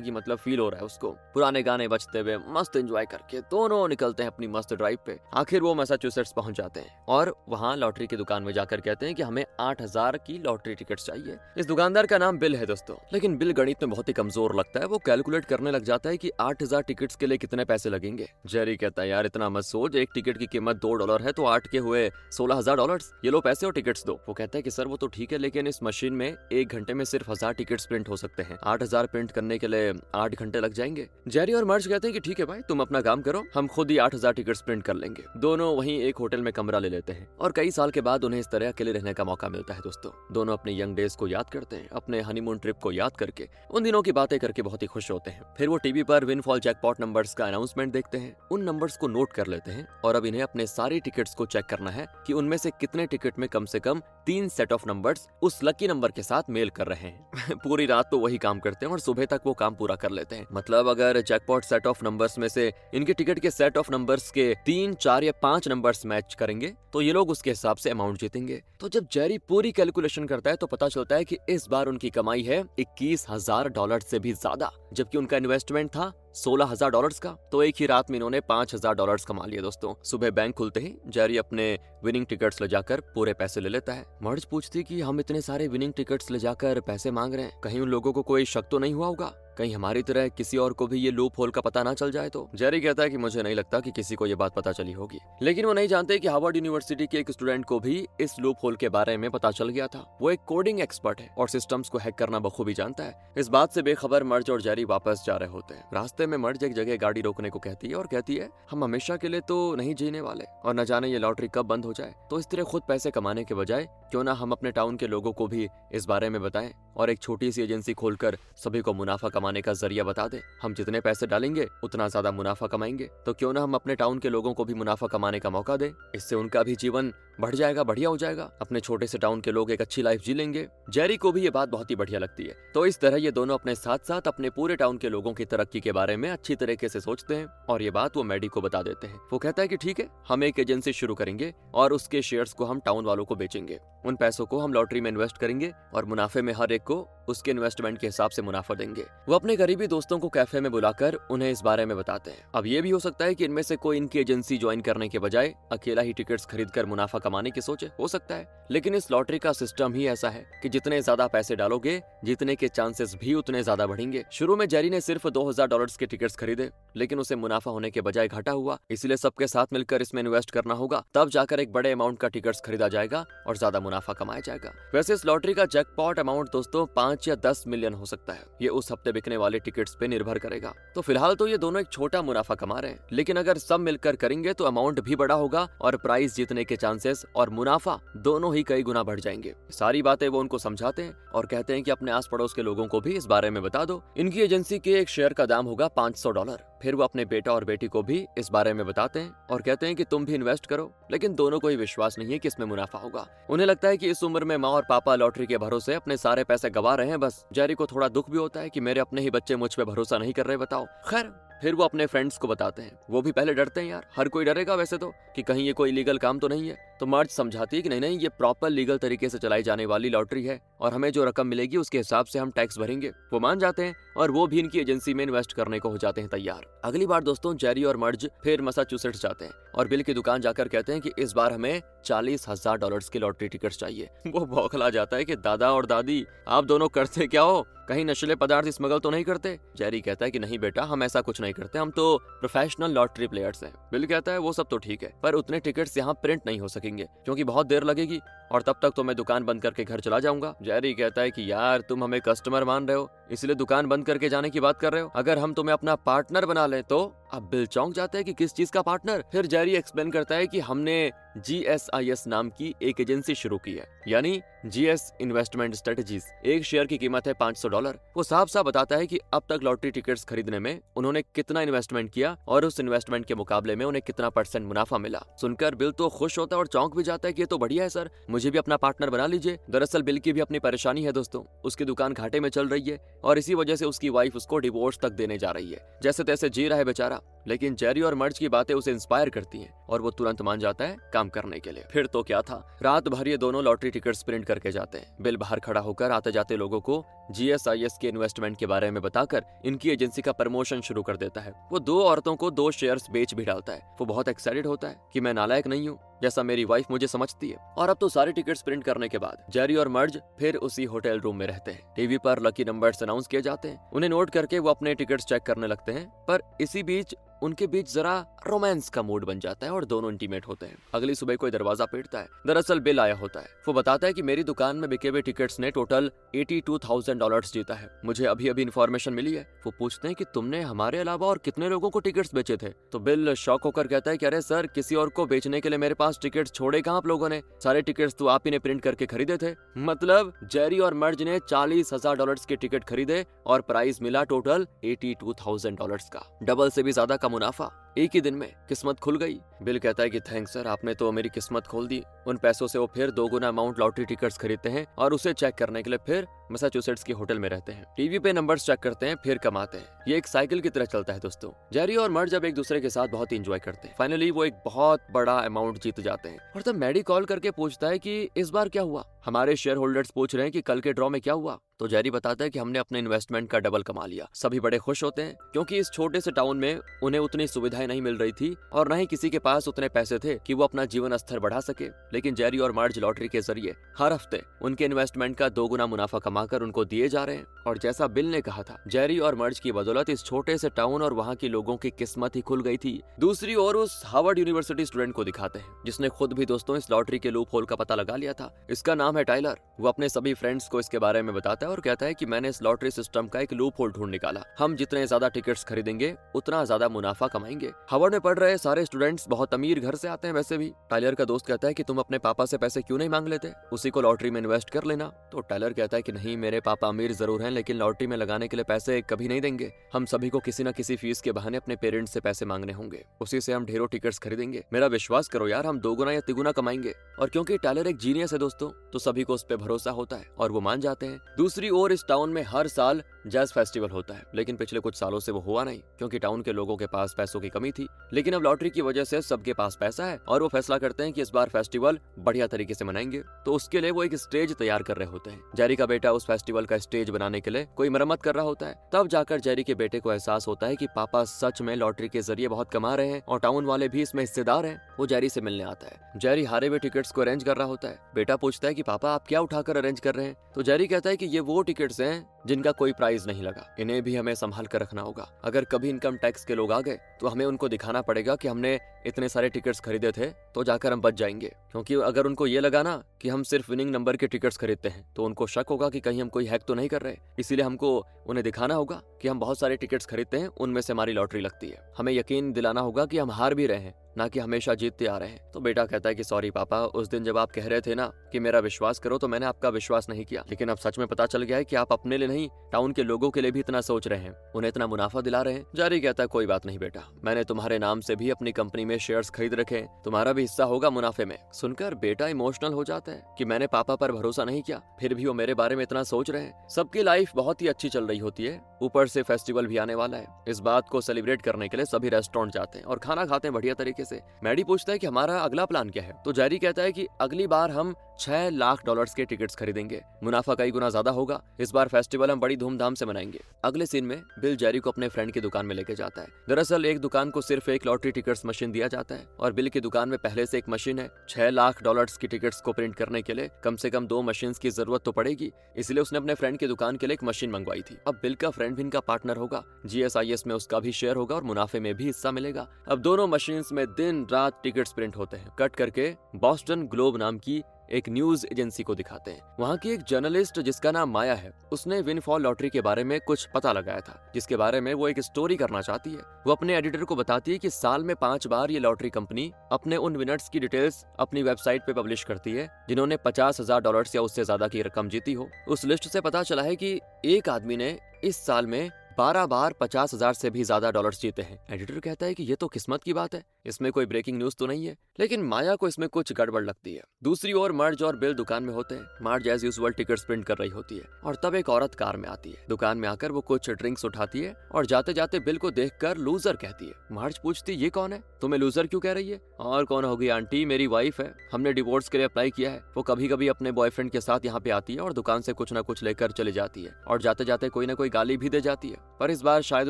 ही मतलब फील हो रहा है उसको। पुराने गाने बजते हुए मस्त एंजॉय करके दोनों निकलते हैं अपनी मस्त ड्राइव पे। आखिर वो मैसाचुसेट्स पहुंच जाते हैं और वहाँ लॉटरी की दुकान में जाकर कहते हैं कि हमें 8000 की लॉटरी टिकट चाहिए। इस दुकानदार का नाम बिल है दोस्तों, लेकिन बिल गणित में बहुत ही कमजोर लगता है। वो कैलकुलेट करने लग जाता है कि 8000 टिकट्स के लिए कितने पैसे लगेंगे। जेरी कहता है यार इतना मत सोच, एक टिकट की कीमत $2 है तो 8 के हुए $16,000, ये लो पैसे और टिकट्स दो। वो कहता है कि सर वो तो ठीक है, लेकिन इस मशीन में 1 घंटे में सिर्फ 1000 टिकट्स प्रिंट हो सकते हैं, 8000 प्रिंट करने के लिए 8 घंटे लग जाएंगे। जेरी और मर्ज मर्ज कहते हैं कि ठीक है भाई, तुम अपना काम करो, हम खुद ही 8,000 टिकट्स प्रिंट कर लेंगे। दोनों वहीं एक होटल में कमरा ले लेते हैं और कई साल के बाद उन्हें इस तरह अकेले रहने का मौका मिलता है दोस्तों। दोनों अपने यंग डेज को याद करते हैं, अपने हनीमून ट्रिप को याद करके उन दिनों की बातें करके बहुत ही खुश होते हैं। फिर वो टीवी पर विनफॉल जैकपॉट नंबर्स का अनाउंसमेंट देखते हैं, उन नंबर्स को नोट कर लेते हैं और अब इन्हें अपने सारी टिकट्स को चेक करना है कि उनमें से कितने टिकट में कम से कम 3 सेट ऑफ नंबर्स उस लकी नंबर के साथ मेल कर रहे हैं। पूरी रात तो वही काम करते हैं और सुबह तक वो काम पूरा कर लेते हैं। मतलब अगर जैकपॉट सेट ऑफ नंबर्स में से इनके टिकट के सेट ऑफ नंबर्स के 3, 4 या 5 नंबर्स मैच करेंगे तो ये लोग उसके हिसाब से अमाउंट जीतेंगे। तो जब जेरी पूरी कैलकुलेशन करता है तो पता चलता है कि इस बार उनकी कमाई है $21,000 से भी ज्यादा, जबकि उनका इन्वेस्टमेंट था $16,000 का। तो एक ही रात में इन्होंने $5,000 कमा लिए दोस्तों। सुबह बैंक खुलते ही जेरी अपने विनिंग टिकट्स ले जाकर पूरे पैसे ले लेता है। मर्ज पूछती कि हम इतने सारे विनिंग टिकट्स ले जाकर पैसे मांग रहे हैं, कहीं उन लोगों को कोई शक तो नहीं हुआ होगा, कहीं हमारी तरह किसी और को भी ये लूप होल का पता ना चल जाए तो। जेरी कहता है कि मुझे नहीं लगता कि किसी को ये बात पता चली होगी, लेकिन वो नहीं जानते कि हार्वर्ड यूनिवर्सिटी के एक स्टूडेंट को भी इस लूप होल के बारे में पता चल गया था। वो एक कोडिंग एक्सपर्ट है और सिस्टम्स को हैक करना बखूबी जानता है। इस बात से बेखबर मर्ज और जेरी वापस जा रहे होते हैं। रास्ते में मर्ज एक जगह गाड़ी रोकने को कहती है और कहती है हम हमेशा के लिए तो नहीं जीने वाले और न जाने ये लॉटरी कब बंद हो जाए, तो इस तरह खुद पैसे कमाने के बजाय क्यों ना हम अपने टाउन के लोगों को भी इस बारे में बताएं और एक छोटी सी एजेंसी खोलकर सभी को मुनाफा कमाने का जरिया बता दे। हम जितने पैसे डालेंगे उतना ज्यादा मुनाफा कमाएंगे, तो क्यों ना हम अपने टाउन के लोगों को भी मुनाफा कमाने का मौका दें। इससे उनका भी जीवन बढ़ जाएगा, बढ़िया हो जाएगा, अपने छोटे से टाउन के लोग एक अच्छी लाइफ जी लेंगे। जेरी को भी ये बात बहुत ही बढ़िया लगती है। तो इस तरह ये दोनों अपने साथ साथ अपने पूरे टाउन के लोगों की तरक्की के बारे में अच्छी तरीके से सोचते हैं और ये बात वो मैडी को बता देते हैं। वो कहता है कि ठीक है, हम एक एजेंसी शुरू करेंगे और उसके शेयर्स को हम टाउन वालों को बेचेंगे। उन पैसों को हम लॉटरी में इन्वेस्ट करेंगे और मुनाफे में हर एक को उसके इन्वेस्टमेंट के हिसाब से मुनाफा देंगे। वो अपने करीबी दोस्तों को कैफे में बुलाकर उन्हें इस बारे में बताते हैं। अब ये भी हो सकता है कि इनमें से कोई इनकी एजेंसी ज्वाइन करने के बजाय अकेला ही टिकट्स खरीदकर मुनाफा कमाने की सोचे, हो सकता है। लेकिन इस लॉटरी का सिस्टम ही ऐसा है कि जितने ज्यादा पैसे डालोगे जीतने के चांसेस भी उतने ज्यादा बढ़ेंगे। शुरू में जेरी ने सिर्फ $2,000 के टिकट्स खरीदे, लेकिन उसे मुनाफा होने के बजाय घाटा हुआ। इसलिए सबके साथ मिलकर इसमें इन्वेस्ट करना होगा, तब जाकर एक बड़े अमाउंट का टिकट्स खरीदा जाएगा और ज्यादा मुनाफा कमाया जाएगा। वैसे इस लॉटरी का जैकपॉट अमाउंट दोस्तों 5 या 10 मिलियन हो सकता है। ये उस हफ्ते बिकने वाले टिकट्स पे निर्भर करेगा। तो फिलहाल तो ये दोनों एक छोटा मुनाफा कमा रहे हैं, लेकिन अगर सब मिलकर करेंगे तो अमाउंट भी बड़ा होगा और प्राइस जीतने के चांसेस और मुनाफा दोनों ही कई गुना बढ़ जाएंगे। सारी बातें वो उनको समझाते हैं और कहते हैं कि अपने आस पड़ोस के लोगों को भी इस बारे में बता दो। इनकी एजेंसी के एक शेयर का दाम होगा $500। फिर वो अपने बेटा और बेटी को भी इस बारे में बताते हैं और कहते हैं कि तुम भी इन्वेस्ट करो, लेकिन दोनों को ही विश्वास नहीं है कि इसमें मुनाफा होगा। उन्हें लगता है कि इस उम्र में माँ और पापा लॉटरी के भरोसे अपने सारे पैसे गवा रहे हैं बस। जेरी को थोड़ा दुख भी होता है कि मेरे अपने ही बच्चे मुझ पे भरोसा नहीं कर रहे, बताओ। खैर फिर वो अपने फ्रेंड्स को बताते हैं। वो भी पहले डरते हैं, यार हर कोई डरेगा वैसे तो, कि कहीं ये कोई लीगल काम तो नहीं है। तो मर्ज समझाती है कि नहीं नहीं, ये प्रॉपर लीगल तरीके से चलाई जाने वाली लॉटरी है और हमें जो रकम मिलेगी उसके हिसाब से हम टैक्स भरेंगे। वो मान जाते हैं और वो भी इनकी एजेंसी में इन्वेस्ट करने को हो जाते हैं तैयार। अगली बार दोस्तों जेरी और मर्ज फिर मैसाचुसेट्स जाते हैं और बिल की दुकान जाकर कहते हैं कि इस बार हमें $40,000 की लॉटरी टिकट्स चाहिए। वो बौखला जाता है कि दादा और दादी आप दोनों करते क्या हो, कहीं नशीले पदार्थ स्मगल तो नहीं करते? जेरी कहता है कि नहीं बेटा, हम ऐसा कुछ नहीं करते, हम तो प्रोफेशनल लॉटरी प्लेयर्स हैं। बिल कहता है वो सब तो ठीक है, पर उतने टिकट्स यहाँ प्रिंट नहीं हो सकेंगे क्योंकि बहुत देर लगेगी और तब तक तो मैं दुकान बंद करके घर चला जाऊंगा। जेरी कहता है कि यार तुम हमें कस्टमर मान रहे हो इसलिए दुकान बंद करके जाने की बात कर रहे हो, अगर हम तुम्हें अपना पार्टनर बना लें तो। अब बिल चौंक जाता है कि किस चीज का पार्टनर। फिर जेरी एक्सप्लेन करता है कि हमने GSIS नाम की एक एजेंसी शुरू की है, यानी GS इन्वेस्टमेंट स्ट्रेटजीज। एक शेयर की कीमत है $500। वो साफ साफ बताता है कि अब तक लॉटरी टिकट्स खरीदने में उन्होंने कितना इन्वेस्टमेंट किया और उस इन्वेस्टमेंट के मुकाबले में उन्हें कितना % मुनाफा मिला। सुनकर बिल तो खुश होता है और चौंक भी जाता है कि ये तो बढ़िया है सर, मुझे भी अपना पार्टनर बना लीजिए। दरअसल बिल की भी अपनी परेशानी है दोस्तों, उसकी दुकान घाटे में चल रही है और इसी वजह से उसकी वाइफ उसको डिवोर्स तक देने जा रही है। जैसे तैसे जी रहा है बेचारा, लेकिन जेरी और मर्ज की बातें उसे इंस्पायर करती हैं और वो तुरंत मान जाता है काम करने के लिए। फिर तो क्या था, रात भर ये दोनों लॉटरी टिकट्स प्रिंट करके जाते हैं। बिल बाहर खड़ा होकर आते जाते लोगों को GSIS के इन्वेस्टमेंट के बारे में बताकर इनकी एजेंसी का प्रमोशन शुरू कर देता है। वो 2 औरतों को 2 शेयर्स बेच भी डालता है। वो बहुत एक्साइटेड होता है कि मैं नालायक नहीं हूँ जैसा मेरी वाइफ मुझे समझती है। और अब तो सारे टिकट्स प्रिंट करने के बाद जेरी और मर्ज फिर उसी होटल रूम में रहते हैं। टीवी पर लकी नंबर्स अनाउंस किए जाते हैं। उन्हें नोट करके वो अपने टिकट्स चेक करने लगते हैं, पर इसी बीच उनके बीच जरा रोमांस का मूड बन जाता है और दोनों इंटीमेट होते हैं। अगली सुबह कोई दरवाजा पीटता है। दरअसल बिल आया होता है। वो बताता है कि मेरी दुकान में बिके हुए टिकट्स ने टोटल $82,000 जीता है। मुझे अभी अभी इन्फॉर्मेशन मिली है। वो पूछते हैं कि तुमने हमारे अलावा और कितने लोगों को टिकट्स बेचे थे? तो बिल शॉक होकर कहता है कि अरे सर, किसी और को बेचने के लिए मेरे पास टिकट्स छोड़े कहाँ आप लोगों ने? सारे टिकट्स तो आप ही ने प्रिंट करके खरीदे थे। मतलब जेरी और मर्ज ने $40,000 के टिकट खरीदे और प्राइस मिला टोटल $82,000 का। डबल से भी ज्यादा का मुनाफा एक ही दिन में। किस्मत खुल गई। बिल कहता है कि थैंक्स सर, आपने तो मेरी किस्मत खोल दी। उन पैसों से वो फिर 2 गुना अमाउंट लॉटरी टिकट्स खरीदते हैं और उसे चेक करने के लिए फिर मैसाचुसेट्स के होटल में रहते हैं। टीवी पे नंबर्स चेक करते हैं, फिर कमाते हैं। ये एक साइकिल की तरह चलता है दोस्तों। जेरी और मर्ज जब एक दूसरे के साथ बहुत एंजॉय करते हैं, फाइनली वो एक बहुत बड़ा अमाउंट जीत जाते हैं। और तब मैडी कॉल करके पूछता है कि इस बार क्या हुआ? हमारे शेयर होल्डर्स पूछ रहे हैं कि कल के ड्रॉ में क्या हुआ। तो जेरी बताता है कि हमने अपने इन्वेस्टमेंट का डबल कमा लिया। सभी बड़े खुश होते हैं क्योंकि इस छोटे से टाउन में उन्हें उतनी सुविधाएं नहीं मिल रही थी और न ही किसी के पास उतने पैसे थे कि वो अपना जीवन स्तर बढ़ा सके। लेकिन जेरी और मर्ज लॉटरी के जरिए हर हफ्ते उनके इन्वेस्टमेंट का 2 गुना मुनाफा कमाकर उनको दिए जा रहे हैं। और जैसा बिल ने कहा था, जेरी और मर्ज की बदौलत इस छोटे से टाउन और वहाँ के लोगों की किस्मत ही खुल गई थी। दूसरी ओर उस हार्वर्ड यूनिवर्सिटी स्टूडेंट को दिखाते हैं जिसने खुद भी दोस्तों इस लॉटरी के लूप होल का पता लगा लिया था। इसका नाम है टाइलर। वो अपने सभी फ्रेंड्स को इसके बारे में बताता है और कहता है कि मैंने इस लॉटरी सिस्टम का एक लूप होल ढूंढ निकाला। हम जितने ज्यादा टिकट्स खरीदेंगे उतना ज्यादा मुनाफा कमाएंगे। हार्वर्ड में पढ़ रहे सारे स्टूडेंट्स बहुत अमीर घर से आते हैं। वैसे भी टाइलर का दोस्त कहता है कि तुम अपने पापा से पैसे क्यों नहीं मांग लेते, उसी को लॉटरी में इन्वेस्ट कर लेना। तो टाइलर कहता है कि नहीं, मेरे पापा अमीर जरूर हैं लेकिन लॉटरी में लगाने के लिए पैसे कभी नहीं देंगे। हम सभी को किसी न किसी फीस के बहाने अपने पेरेंट्स से पैसे मांगने होंगे, उसी से हम ढेरों टिकट्स खरीदेंगे। मेरा विश्वास करो यार, हम 2 गुना या 3 गुना कमाएंगे। और क्योंकि टाइलर एक जीनियस है दोस्तों, तो सभी को उस पर भरोसा होता है और वो मान जाते हैं। दूसरी ओर इस टाउन में हर साल जैज फेस्टिवल होता है, लेकिन पिछले कुछ सालों से वो हुआ नहीं क्योंकि टाउन के लोगों के पास पैसों की कमी थी। लेकिन अब लॉटरी की वजह से सबके पास पैसा है और वो फैसला करते हैं कि इस बार फेस्टिवल बढ़िया तरीके से मनाएंगे। तो उसके लिए वो एक स्टेज तैयार कर रहे होते हैं। जेरी का बेटा उस फेस्टिवल का स्टेज बनाने के लिए कोई मरम्मत कर रहा होता है। तब जाकर जेरी के बेटे को एहसास होता है कि पापा सच में लॉटरी के जरिए बहुत कमा रहे हैं और टाउन वाले भी इसमें हिस्सेदार हैं। वो जेरी से मिलने आता है। जेरी हारे हुए टिकट्स को अरेंज कर रहा होता है। बेटा पूछता है कि पापा आप क्या उठाकर अरेंज कर रहे हैं? तो जेरी कहता है कि ये वो टिकट्स हैं जिनका कोई प्राइस नहीं लगा, इन्हें भी हमें संभाल कर रखना होगा। अगर कभी इनकम टैक्स के लोग आ गए तो हमें उनको दिखाना पड़ेगा कि हमने इतने सारे टिकट्स खरीदे थे, तो जाकर हम बच जाएंगे। क्योंकि अगर उनको ये लगा ना कि हम सिर्फ विनिंग नंबर के टिकट्स खरीदते हैं तो उनको शक होगा कि कहीं हम कोई हैक तो नहीं कर रहे। इसीलिए हमको उन्हें दिखाना होगा कि हम बहुत सारे टिकट्स खरीदते हैं, उनमें से हमारी लॉटरी लगती है। हमें यकीन दिलाना होगा कि हम हार भी रहे हैं, ना कि हमेशा जीतते आ रहे हैं। तो बेटा कहता है कि सॉरी पापा, उस दिन जब आप कह रहे थे ना कि मेरा विश्वास करो तो मैंने आपका विश्वास नहीं किया, लेकिन अब सच में पता चल गया है कि आप अपने लिए नहीं टाउन के लोगों के लिए भी इतना सोच रहे हैं, उन्हें इतना मुनाफा दिला रहे हैं। जेरी कहता है कोई बात नहीं बेटा, मैंने तुम्हारे नाम से भी अपनी कंपनी में शेयर्स खरीद रखे हैं, तुम्हारा भी हिस्सा होगा मुनाफे में। सुनकर बेटा इमोशनल हो जाता है कि मैंने पापा पर भरोसा नहीं किया, फिर भी वो मेरे बारे में इतना सोच रहे हैं। सबकी लाइफ बहुत ही अच्छी चल रही होती है, ऊपर से फेस्टिवल भी आने वाला है। इस बात को सेलिब्रेट करने के लिए सभी रेस्टोरेंट जाते हैं और खाना खाते हैं बढ़िया तरीके से। मैडी पूछता है कि हमारा अगला प्लान क्या है? तो जेरी कहता है कि अगली बार हम $6 लाख के टिकट्स खरीदेंगे, मुनाफा कई गुना ज्यादा होगा। इस बार फेस्टिवल हम बड़ी धूमधाम से मनाएंगे। अगले सीन में बिल जेरी को अपने फ्रेंड की दुकान में लेके जाता है। दरअसल एक दुकान को सिर्फ एक लॉटरी टिकट्स मशीन दिया जाता है और बिल की दुकान में पहले से एक मशीन है। $6 लाख की टिकट्स को प्रिंट करने के लिए कम से कम 2 मशीन की जरूरत तो पड़ेगी, इसलिए उसने अपने फ्रेंड की दुकान के लिए एक मशीन मंगवाई थी। अब बिल का फ्रेंड भी इनका पार्टनर होगा, GSIS में उसका भी शेयर होगा और मुनाफे में भी हिस्सा मिलेगा। अब दोनों मशीन में दिन रात टिकट्स प्रिंट होते हैं। कट करके बॉस्टन ग्लोब नाम की एक न्यूज एजेंसी को दिखाते हैं। वहाँ की एक जर्नलिस्ट जिसका नाम माया है, उसने विनफॉल लॉटरी के बारे में कुछ पता लगाया था, जिसके बारे में वो एक स्टोरी करना चाहती है। वो अपने एडिटर को बताती है कि साल में 5 बार ये लॉटरी कंपनी अपने उन विनर्स की डिटेल्स अपनी वेबसाइट पे पब्लिश करती है जिन्होंने $50,000 या उससे ज्यादा की रकम जीती हो। उस लिस्ट से पता चला है कि एक आदमी ने इस साल में 12 बार 50,000 से भी ज्यादा डॉलर्स जीते हैं। एडिटर कहता है कि ये तो किस्मत की बात है, इसमें कोई ब्रेकिंग न्यूज तो नहीं है, लेकिन माया को इसमें कुछ गड़बड़ लगती है। दूसरी ओर मर्ज और बिल दुकान में होते हैं। मर्ज एज यूजुअल टिकट्स प्रिंट कर रही होती है और तब एक औरत कार में आती है। दुकान में आकर वो कुछ ड्रिंक्स उठाती है और जाते जाते बिल को देखकर लूजर कहती है। मर्ज पूछती ये कौन है, तुम्हें लूजर क्यों कह रही है? और कौन होगी आंटी, मेरी वाइफ है, हमने डिवोर्स के लिए अप्लाई किया है। वो कभी कभी अपने बॉयफ्रेंड के साथ यहाँ पे आती है और दुकान से कुछ ना कुछ लेकर चली जाती है और जाते जाते कोई ना कोई गाली भी दे जाती है, पर इस बार शायद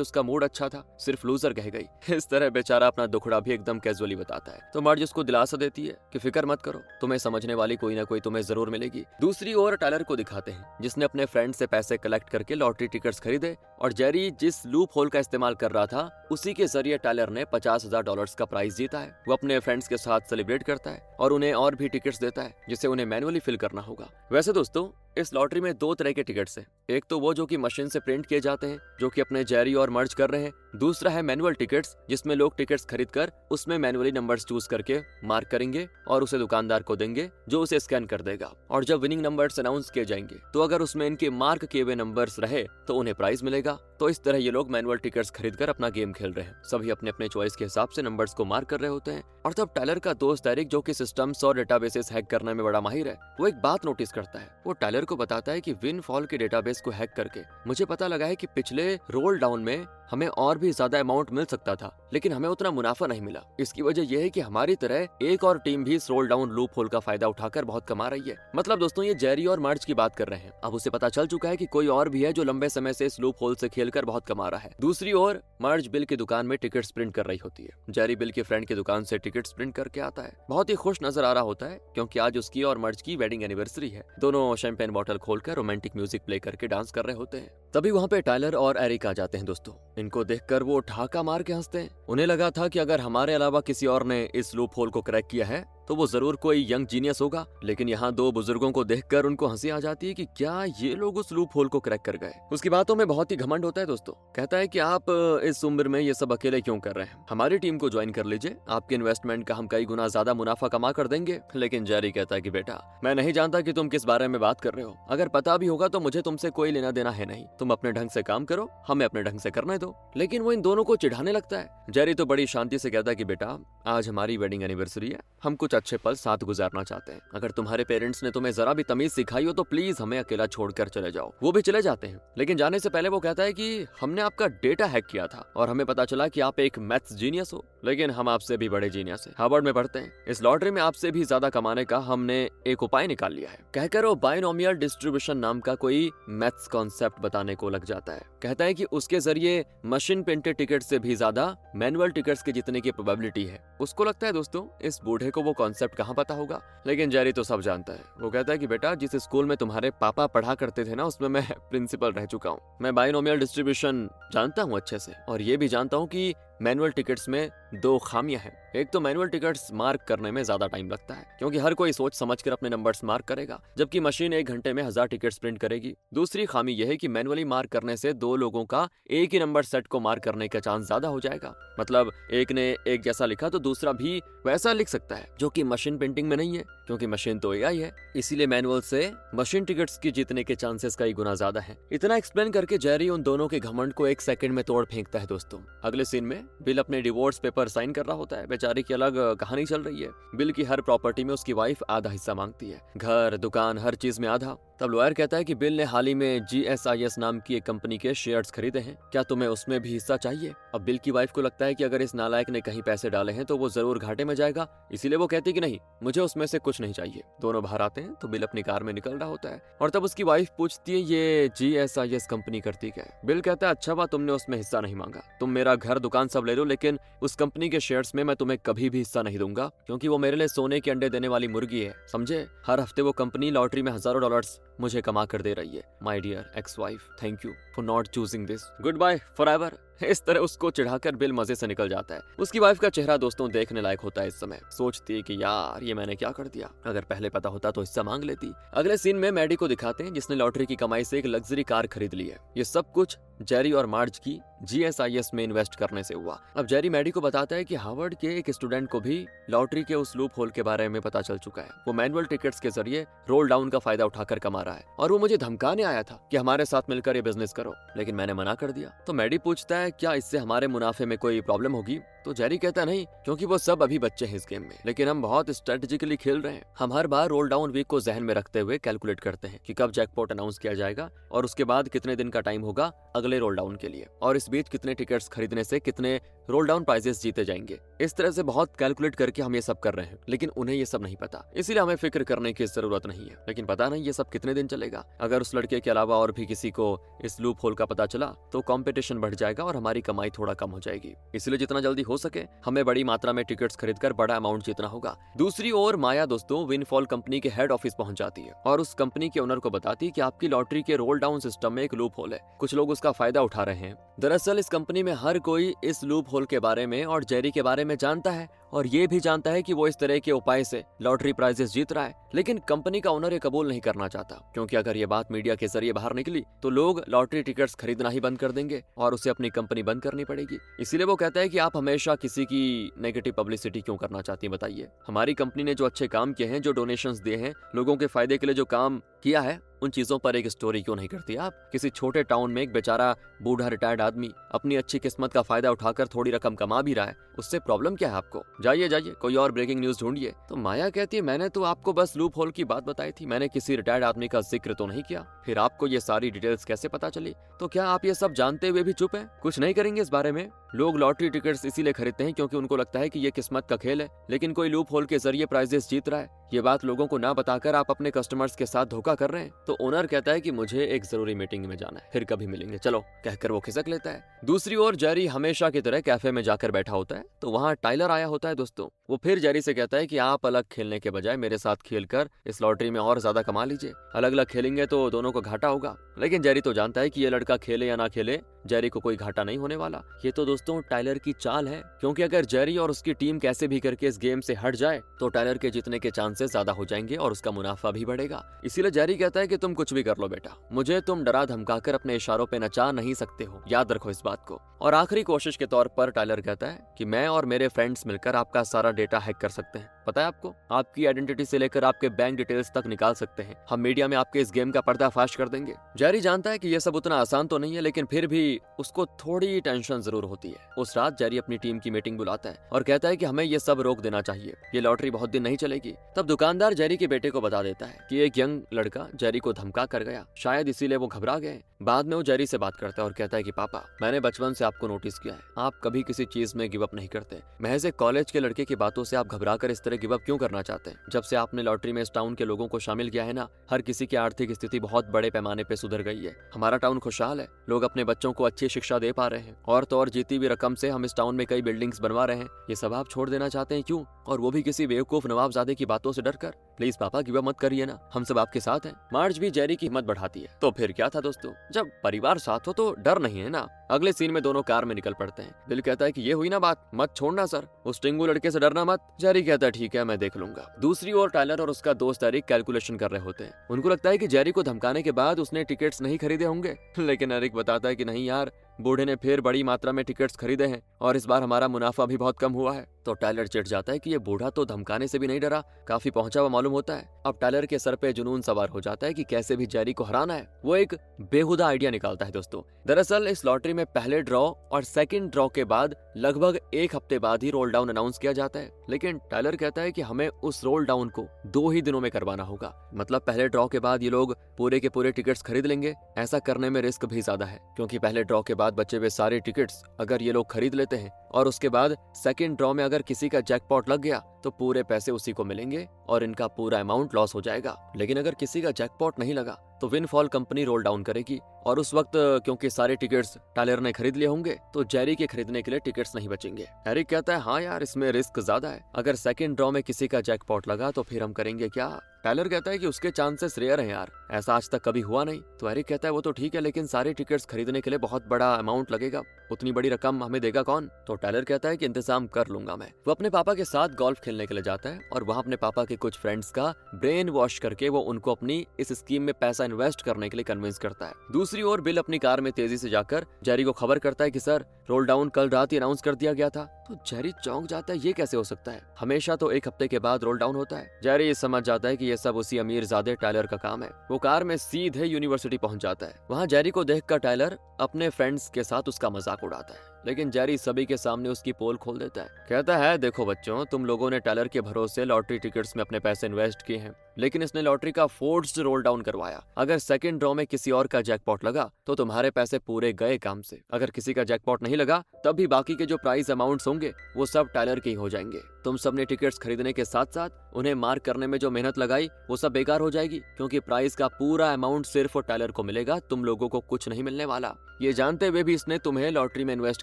उसका मूड अच्छा था, सिर्फ लूजर कह गई। इस तरह बेचारा अपना दुखड़ा भी एक एकदम कैजुअली बताता है। तो मर्ज उसको दिलासा देती है कि फिक्र मत करो, तुम्हें समझने वाली कोई ना कोई तुम्हें जरूर मिलेगी। दूसरी ओर टायलर को दिखाते हैं जिसने अपने फ्रेंड से पैसे कलेक्ट करके लॉटरी टिकट्स खरीदे और जेरी जिस लूप होल का इस्तेमाल कर रहा था उसी के जरिए टायलर ने $50,000 का प्राइज जीता है। वो अपने फ्रेंड्स के साथ सेलिब्रेट करता है और उन्हें और भी टिकट्स देता है जिसे उन्हें मैनुअली फिल करना होगा। वैसे दोस्तों इस लॉटरी में 2 तरह के टिकट्स हैं। एक तो वो जो कि मशीन से प्रिंट किए जाते हैं जो कि अपने जेरी और मर्ज कर रहे हैं। दूसरा है मैनुअल टिकट्स जिसमें लोग टिकट्स खरीद कर उसमें मैनुअली नंबर्स चूज करके मार्क करेंगे और उसे दुकानदार को देंगे जो उसे स्कैन कर देगा। और जब विनिंग नंबर्स अनाउंस किए जाएंगे तो अगर उसमें इनके मार्क किए हुए नंबर्स रहे तो उन्हें प्राइज मिलेगा। तो इस तरह ये लोग मैनुअल टिकट्स खरीद कर अपना गेम खेल रहे हैं। सभी अपने अपने चॉइस के हिसाब से नंबर्स को मार्क कर रहे होते हैं। और तब टायलर का दोस्त एरिक जो कि सिस्टम्स और डेटाबेसेस हैक करने में बड़ा माहिर है, वो एक बात नोटिस करता है। वो टायलर को बताता है कि विनफॉल के डेटाबेस को हैक करके मुझे पता लगा है कि पिछले रोल डाउन में हमें और भी ज्यादा अमाउंट मिल सकता था लेकिन हमें उतना मुनाफा नहीं मिला। इसकी वजह यह है कि हमारी तरह एक और टीम भी इस रोल डाउन लूप होल का फायदा उठाकर बहुत कमा रही है। मतलब दोस्तों ये जेरी और मर्ज की बात कर रहे हैं। अब उसे पता चल चुका है कि कोई और भी है जो लंबे समय से इस लूप होल से खेलकर बहुत कमा रहा है। दूसरी ओर मर्ज बिल की दुकान में टिकट्स प्रिंट कर रही होती है। जेरी बिल के फ्रेंड की दुकान से टिकट्स प्रिंट करके आता है। बहुत ही खुश नजर आ रहा होता है क्योंकि आज उसकी और मर्ज की वेडिंग एनिवर्सरी है। दोनों शैंपेन बॉटल खोलकर रोमांटिक म्यूजिक प्ले करके डांस कर रहे होते हैं। तभी वहाँ पे टायलर और एरिक आ जाते हैं। दोस्तों इनको देखकर वो ठहाका मार के हंसते हैं। उन्हें लगा था कि अगर हमारे अलावा किसी और ने इस लूप होल को क्रैक किया है तो वो जरूर कोई यंग जीनियस होगा, लेकिन यहाँ 2 बुजुर्गों को देखकर उनको हंसी आ जाती है कि क्या ये लोग उस लूप होल को क्रैक कर गए। उसकी बातों में बहुत ही घमंड होता है। दोस्तों कहता है कि आप इस उम्र में ये सब अकेले क्यों कर रहे हैं, हमारी टीम को ज्वाइन कर लीजिए, आपके इन्वेस्टमेंट का हम कई गुना ज्यादा मुनाफा कमा कर देंगे। लेकिन जेरी कहता है कि बेटा मैं नहीं जानता कि तुम किस बारे में बात कर रहे हो, अगर पता भी होगा तो मुझे तुमसे कोई लेना देना है नहीं, तुम अपने ढंग से काम करो, हमें अपने ढंग से करने दो। लेकिन वो इन दोनों को चिढ़ाने लगता है। जेरी तो बड़ी शांति से कहता है कि बेटा आज हमारी वेडिंग एनिवर्सरी है, हम कुछ अच्छे पल साथ गुजारना चाहते हैं, अगर तुम्हारे पेरेंट्स ने तुम्हें जरा भी तमीज सिखाई हो तो प्लीज हमें अकेला छोड़कर चले जाओ। वो भी चले जाते हैं लेकिन जाने से पहले वो कहता है कि हमने आपका डेटा हैक किया था और हमें पता चला कि आप एक मैथ्स जीनियस हो, लेकिन हम आपसे भी बड़े जीनियस हैं, हार्वर्ड में पढ़ते हैं, इस लॉटरी में आपसे भी ज्यादा कमाने का हमने एक उपाय निकाल लिया है। कहकर वो बाइनोमियल डिस्ट्रीब्यूशन नाम का कोई मैथ्स कॉन्सेप्ट बताने को लग जाता है। कहता है कि उसके जरिए मशीन प्रिंटेड टिकट से भी ज्यादा मैनुअल टिकट्स के जीतने की प्रोबेबिलिटी है। उसको लगता है दोस्तों इस बूढ़े को वो कॉन्सेप्ट कहाँ पता होगा, लेकिन जेरी तो सब जानता है। वो कहता है कि बेटा जिस स्कूल में तुम्हारे पापा पढ़ा करते थे ना उसमें मैं प्रिंसिपल रह चुका हूँ, मैं बाइनोमियल डिस्ट्रीब्यूशन जानता हूँ अच्छे से, और ये भी जानता हूँ कि मैनुअल टिकट्स में 2 खामियां हैं। एक तो मैनुअल टिकट्स मार्क करने में ज्यादा टाइम लगता है क्योंकि हर कोई सोच समझकर अपने नंबर्स मार्क करेगा, जबकि मशीन 1 घंटे में 1000 टिकट्स प्रिंट करेगी। दूसरी खामी यह है कि मैनुअली मार्क करने से 2 लोगों का एक ही नंबर सेट को मार्क करने का चांस ज्यादा हो जाएगा। मतलब एक ने एक जैसा लिखा तो दूसरा भी वैसा लिख सकता है, जो कि मशीन प्रिंटिंग में नहीं है क्योंकि मशीन तो एआई है। इसीलिए मैनुअल से मशीन टिकट्स की जीतने के चांसेस कई गुना ज्यादा है। इतना एक्सप्लेन करके जेरी उन दोनों के घमंड को 1 सेकंड में तोड़ फेंकता है। दोस्तों अगले सीन में बिल अपने डिवोर्स पेपर साइन कर रहा होता है। बेचारे की अलग कहानी चल रही है। बिल की हर प्रॉपर्टी में उसकी वाइफ आधा हिस्सा मांगती है, घर दुकान हर चीज में आधा। तब लॉयर कहता है कि बिल ने हाल ही में GSIS नाम की एक कंपनी के शेयर्स खरीदे हैं, क्या तुम्हें उसमें भी हिस्सा चाहिए। अब बिल की वाइफ को लगता है कि अगर इस नालायक ने कहीं पैसे डाले हैं तो वो जरूर घाटे में जाएगा, इसीलिए वो कहती है कि नहीं मुझे उसमें से कुछ नहीं चाहिए। दोनों बाहर आते हैं तो बिल अपनी कार में निकल रहा होता है और तब उसकी वाइफ पूछती है ये GSIS कंपनी करती क्या है। बिल कहता है अच्छा बात तुमने उसमें हिस्सा नहीं मांगा, तुम मेरा घर दुकान सब ले लो, लेकिन उस कंपनी के शेयर्स में मैं तुम्हें कभी भी हिस्सा नहीं दूंगा क्योंकि वो मेरे लिए सोने के अंडे देने वाली मुर्गी है, समझे। हर हफ्ते वो कंपनी लॉटरी में हजारों डॉलर्स मुझे कमा कर दे रही है। My dear ex wife, thank you for not choosing this, goodbye forever. इस तरह उसको चिढ़ाकर बिल मजे से निकल जाता है। उसकी वाइफ का चेहरा दोस्तों देखने लायक होता है। इस समय सोचती है कि यार ये मैंने क्या कर दिया, अगर पहले पता होता तो हिस्सा मांग लेती। अगले सीन में मैडी को दिखाते हैं जिसने लॉटरी की कमाई से एक लग्जरी कार खरीद ली है। ये सब कुछ जेरी और मार्ज की GSIS में इन्वेस्ट करने से हुआ। अब जेरी मैडी को बताता है कि हार्वर्ड के एक स्टूडेंट को भी लॉटरी के उस लूप होल के बारे में पता चल चुका है। वो मैनुअल टिकट्स के जरिए रोल डाउन का फायदा उठाकर कमा रहा है और वो मुझे धमकाने आया था कि हमारे साथ मिलकर ये बिजनेस करो, लेकिन मैंने मना कर दिया। तो मैडी पूछता है क्या इससे हमारे मुनाफे में कोई प्रॉब्लम होगी। तो जेरी कहता नहीं, क्योंकि वो सब अभी बच्चे हैं इस गेम में, लेकिन हम बहुत स्ट्रेटेजिकली खेल रहे हैं। हम हर बार रोल डाउन वीक को जहन में रखते हुए कैलकुलेट करते हैं कि कब जैकपॉट अनाउंस किया जाएगा और उसके बाद कितने दिन का टाइम होगा अगले रोल डाउन के लिए, और इस बीच कितने टिकट्स खरीदने से कितने रोल डाउन प्राइजेस जीते जाएंगे। इस तरह से बहुत कैलकुलेट करके हम ये सब कर रहे हैं, लेकिन उन्हें ये सब नहीं पता, इसीलिए हमें फिक्र करने की जरूरत नहीं है। लेकिन पता नहीं ये सब कितने दिन चलेगा। अगर उस लड़के के अलावा और भी किसी को इस लूप होल का पता चला तो कंपटीशन बढ़ जाएगा और हमारी कमाई थोड़ा कम हो जाएगी। इसलिए जितना जल्दी हो सके हमें बड़ी मात्रा में टिकट्स खरीदकर बड़ा अमाउंट जीतना होगा। दूसरी ओर माया दोस्तों विनफॉल कंपनी के हेड ऑफिस पहुंच जाती है और उस कंपनी के ओनर को बताती है कि आपकी लॉटरी के रोल डाउन सिस्टम में एक लूप होल है, कुछ लोग उसका फायदा उठा रहे हैं। दरअसल इस कंपनी में हर कोई इस लूप होल के बारे में और जेरी के बारे में जानता है और ये भी जानता है कि वो इस तरह के उपाय से लॉटरी प्राइजेस जीत रहा है, लेकिन कंपनी का ओनर ये कबूल नहीं करना चाहता, क्योंकि अगर ये बात मीडिया के जरिए बाहर निकली तो लोग लॉटरी टिकट्स खरीदना ही बंद कर देंगे और उसे अपनी कंपनी बंद करनी पड़ेगी। इसीलिए वो कहता है कि आप हमेशा किसी की नेगेटिव पब्लिसिटी क्यों करना चाहती हैं बताइए। हमारी कंपनी ने जो अच्छे काम किए हैं, जो डोनेशंस दिए हैं, लोगों के फायदे के लिए जो काम किया है, उन चीजों पर एक स्टोरी क्यों नहीं करती आप? किसी छोटे टाउन में एक बेचारा बूढ़ा रिटायर्ड आदमी अपनी अच्छी किस्मत का फायदा उठाकर थोड़ी रकम कमा भी रहा है, उससे प्रॉब्लम क्या है आपको? जाइए जाइए कोई और ब्रेकिंग न्यूज ढूंढिए। तो माया कहती है मैंने तो आपको बस लूप होल की बात बताई थी, मैंने किसी रिटायर्ड आदमी का जिक्र तो नहीं किया। फिर आपको ये सारी डिटेल्स कैसे पता चली? तो क्या आप ये सब जानते हुए भी चुप हैं, कुछ नहीं करेंगे इस बारे में? लोग लॉटरी टिकट्स इसीलिए खरीदते हैं क्योंकि उनको लगता है कि ये किस्मत का खेल है, लेकिन कोई लूप होल के जरिए प्राइजेस जीत रहा है। ये बात लोगों को ना बताकर आप अपने कस्टमर्स के साथ धोखा कर रहे हैं। तो ओनर कहता है कि मुझे एक जरूरी मीटिंग में जाना है, फिर कभी मिलेंगे, चलो कहकर वो खिसक लेता है। दूसरी ओर जेरी हमेशा की तरह कैफे में जाकर बैठा होता है तो वहाँ टाइलर आया होता है दोस्तों। वो फिर जेरी से कहता है कि आप अलग खेलने के बजाय मेरे साथ खेलकर इस लॉटरी में और ज्यादा कमा लीजिए, अलग अलग खेलेंगे तो दोनों को घाटा होगा। लेकिन जेरी तो जानता है कि ये लड़का खेले या ना खेले जेरी को कोई घाटा नहीं होने वाला। ये तो दोस्तों टाइलर की चाल है, क्योंकि अगर जेरी और उसकी टीम कैसे भी करके इस गेम से हट जाए तो टाइलर के जीतने के चांसेस ज्यादा हो जाएंगे और उसका मुनाफा भी बढ़ेगा। इसीलिए जेरी कहता है कि तुम कुछ भी कर लो बेटा, मुझे तुम डरा धमकाकर अपने इशारों पे नचा नहीं सकते हो, याद रखो इस बात को। और आखिरी कोशिश के तौर पर टाइलर कहता है कि मैं और मेरे फ्रेंड्स मिलकर आपका सारा डेटा हैक कर सकते हैं, पता है आपको, आपकी आइडेंटिटी से लेकर आपके बैंक डिटेल्स तक निकाल सकते हैं, हम मीडिया में आपके इस गेम का पर्दाफाश कर देंगे। जेरी जानता है कि यह सब उतना आसान तो नहीं है, लेकिन फिर भी उसको थोड़ी टेंशन जरूर होती है। उस रात जेरी अपनी टीम की मीटिंग बुलाता है और कहता है कि हमें ये सब रोक देना चाहिए, ये लॉटरी बहुत दिन नहीं चलेगी। तब दुकानदार जेरी के बेटे को बता देता है कि एक यंग लड़का जेरी को धमका कर गया, शायद इसीलिए वो घबरा गए। बाद में वो जेरी से बात करता है और कहता है कि पापा, मैंने बचपन से आपको नोटिस किया है, आप कभी किसी चीज में गिव अप नहीं करते। महज एक कॉलेज के लड़के की बातों से आप घबरा कर इस तरह गिव अप क्यों करना चाहते हैं? जब से आपने लॉटरी में इस टाउन के लोगों को शामिल किया है ना, हर किसी की आर्थिक स्थिति बहुत बड़े पैमाने पे सुधर गई है। हमारा टाउन खुशहाल है, लोग अपने बच्चों को अच्छी शिक्षा दे पा रहे हैं, और तो और जीती हुई रकम से हम इस टाउन में कई बिल्डिंग्स बनवा रहे हैं। ये सब आप छोड़ देना चाहते हैं क्यों? और वो भी किसी बेवकूफ नवाबजादे की बातों से डरकर। प्लीज पापा गिव अप मत करिए ना, हम सब आपके साथ हैं। मार्ज भी जेरी की हिम्मत बढ़ाती है। तो फिर क्या था दोस्तों, जब परिवार साथ हो तो डर नहीं है ना। अगले सीन में दोनों कार में निकल पड़ते हैं। बिल कहता है कि ये हुई ना बात, मत छोड़ना सर, उस टिंगू लड़के से डरना मत। जेरी कहता है ठीक है मैं देख लूंगा। दूसरी ओर टाइलर और उसका दोस्त एरिक कैलकुलेशन कर रहे होते हैं। उनको लगता है कि जेरी को धमकाने के बाद उसने टिकट्स नहीं खरीदे होंगे, लेकिन एरिक बताता है कि नहीं यार, बूढ़े ने फिर बड़ी मात्रा में टिकट्स खरीदे हैं और इस बार हमारा मुनाफा भी बहुत कम हुआ है। तो टाइलर चिढ़ जाता है कि ये बूढ़ा तो धमकाने से भी नहीं डरा, काफी पहुंचा हुआ मालूम होता है। अब टाइलर के सर पे जुनून सवार हो जाता है कि कैसे भी जेरी को हराना है। वो एक बेहुदा आइडिया निकालता है दोस्तों। दरअसल इस लॉटरी में पहले ड्रॉ और सेकंड ड्रॉ के बाद लगभग एक हफ्ते बाद ही रोल डाउन अनाउंस किया जाता है, लेकिन टाइलर कहता है कि हमें उस रोल डाउन को 2 ही दिनों में करवाना होगा। मतलब पहले ड्रॉ के बाद ये लोग पूरे के पूरे टिकट्स खरीद लेंगे। ऐसा करने में रिस्क भी ज्यादा है, क्योंकि पहले ड्रॉ के बाद बचे हुए सारे टिकट्स अगर ये लोग खरीद लेते हैं और उसके बाद सेकंड ड्रॉ में अगर किसी का जैकपॉट लग गया तो पूरे पैसे उसी को मिलेंगे और इनका पूरा अमाउंट लॉस हो जाएगा। लेकिन अगर किसी का जैकपॉट नहीं लगा तो विनफॉल कंपनी रोल डाउन करेगी, और उस वक्त क्योंकि सारे टिकट्स टाइलर ने खरीद लिए होंगे तो जेरी के खरीदने के लिए टिकट्स नहीं बचेंगे। एरिक कहता है हाँ यार, इसमें रिस्क ज्यादा है, अगर सेकंड ड्रॉ में किसी का जैकपॉट लगा तो फिर हम करेंगे क्या? टाइलर कहता है कि उसके चांसेस रेयर हैं यार, ऐसा आज तक कभी हुआ नहीं। तो एरिक कहता है वो तो ठीक है, लेकिन सारे टिकट्स खरीदने के लिए बहुत बड़ा अमाउंट लगेगा, उतनी बड़ी रकम हमें देगा कौन? तो टाइलर कहता है कि इंतजाम कर लूंगा मैं। वो अपने पापा के साथ गोल्फ खेलने के लिए जाता है और वहाँ अपने पापा के कुछ फ्रेंड्स का ब्रेन वॉश करके वो उनको अपनी इस स्कीम में पैसा इन्वेस्ट करने के लिए कन्विंस करता है। दूसरी ओर बिल अपनी कार में तेजी से जाकर जेरी को खबर करता है कि सर, रोल डाउन कल रात ही अनाउंस कर दिया गया था। तो जेरी चौंक जाता है, ये कैसे हो सकता है? हमेशा तो एक हफ्ते के बाद रोल डाउन होता है। जेरी ये समझ जाता है कि ये सब उसी अमीर ज़ादे टाइलर का काम है। वो कार में सीधे यूनिवर्सिटी पहुंच जाता है। वहाँ जेरी को देखकर टाइलर अपने फ्रेंड्स के साथ उसका मजाक उड़ाता है, लेकिन जेरी सभी के सामने उसकी पोल खोल देता है। कहता है देखो बच्चों, तुम लोगों ने टाइलर के भरोसे लॉटरी टिकट्स में अपने पैसे इन्वेस्ट किए हैं, लेकिन इसने लॉटरी का फोर्स्ड रोल डाउन करवाया। अगर सेकंड ड्रॉ में किसी और का जैकपॉट लगा तो तुम्हारे पैसे पूरे गए काम से। अगर किसी का जैकपॉट नहीं लगा तब भी बाकी के जो प्राइज अमाउंट्स होंगे वो सब टायलर के ही हो जाएंगे। तुम सबने टिकट्स खरीदने के साथ साथ उन्हें मार्क करने में जो मेहनत लगाई वो सब बेकार हो जाएगी, क्योंकि प्राइस का पूरा अमाउंट सिर्फ टायलर को मिलेगा, तुम लोगों को कुछ नहीं मिलने वाला। ये जानते हुए भी इसने तुम्हें लॉटरी में इन्वेस्ट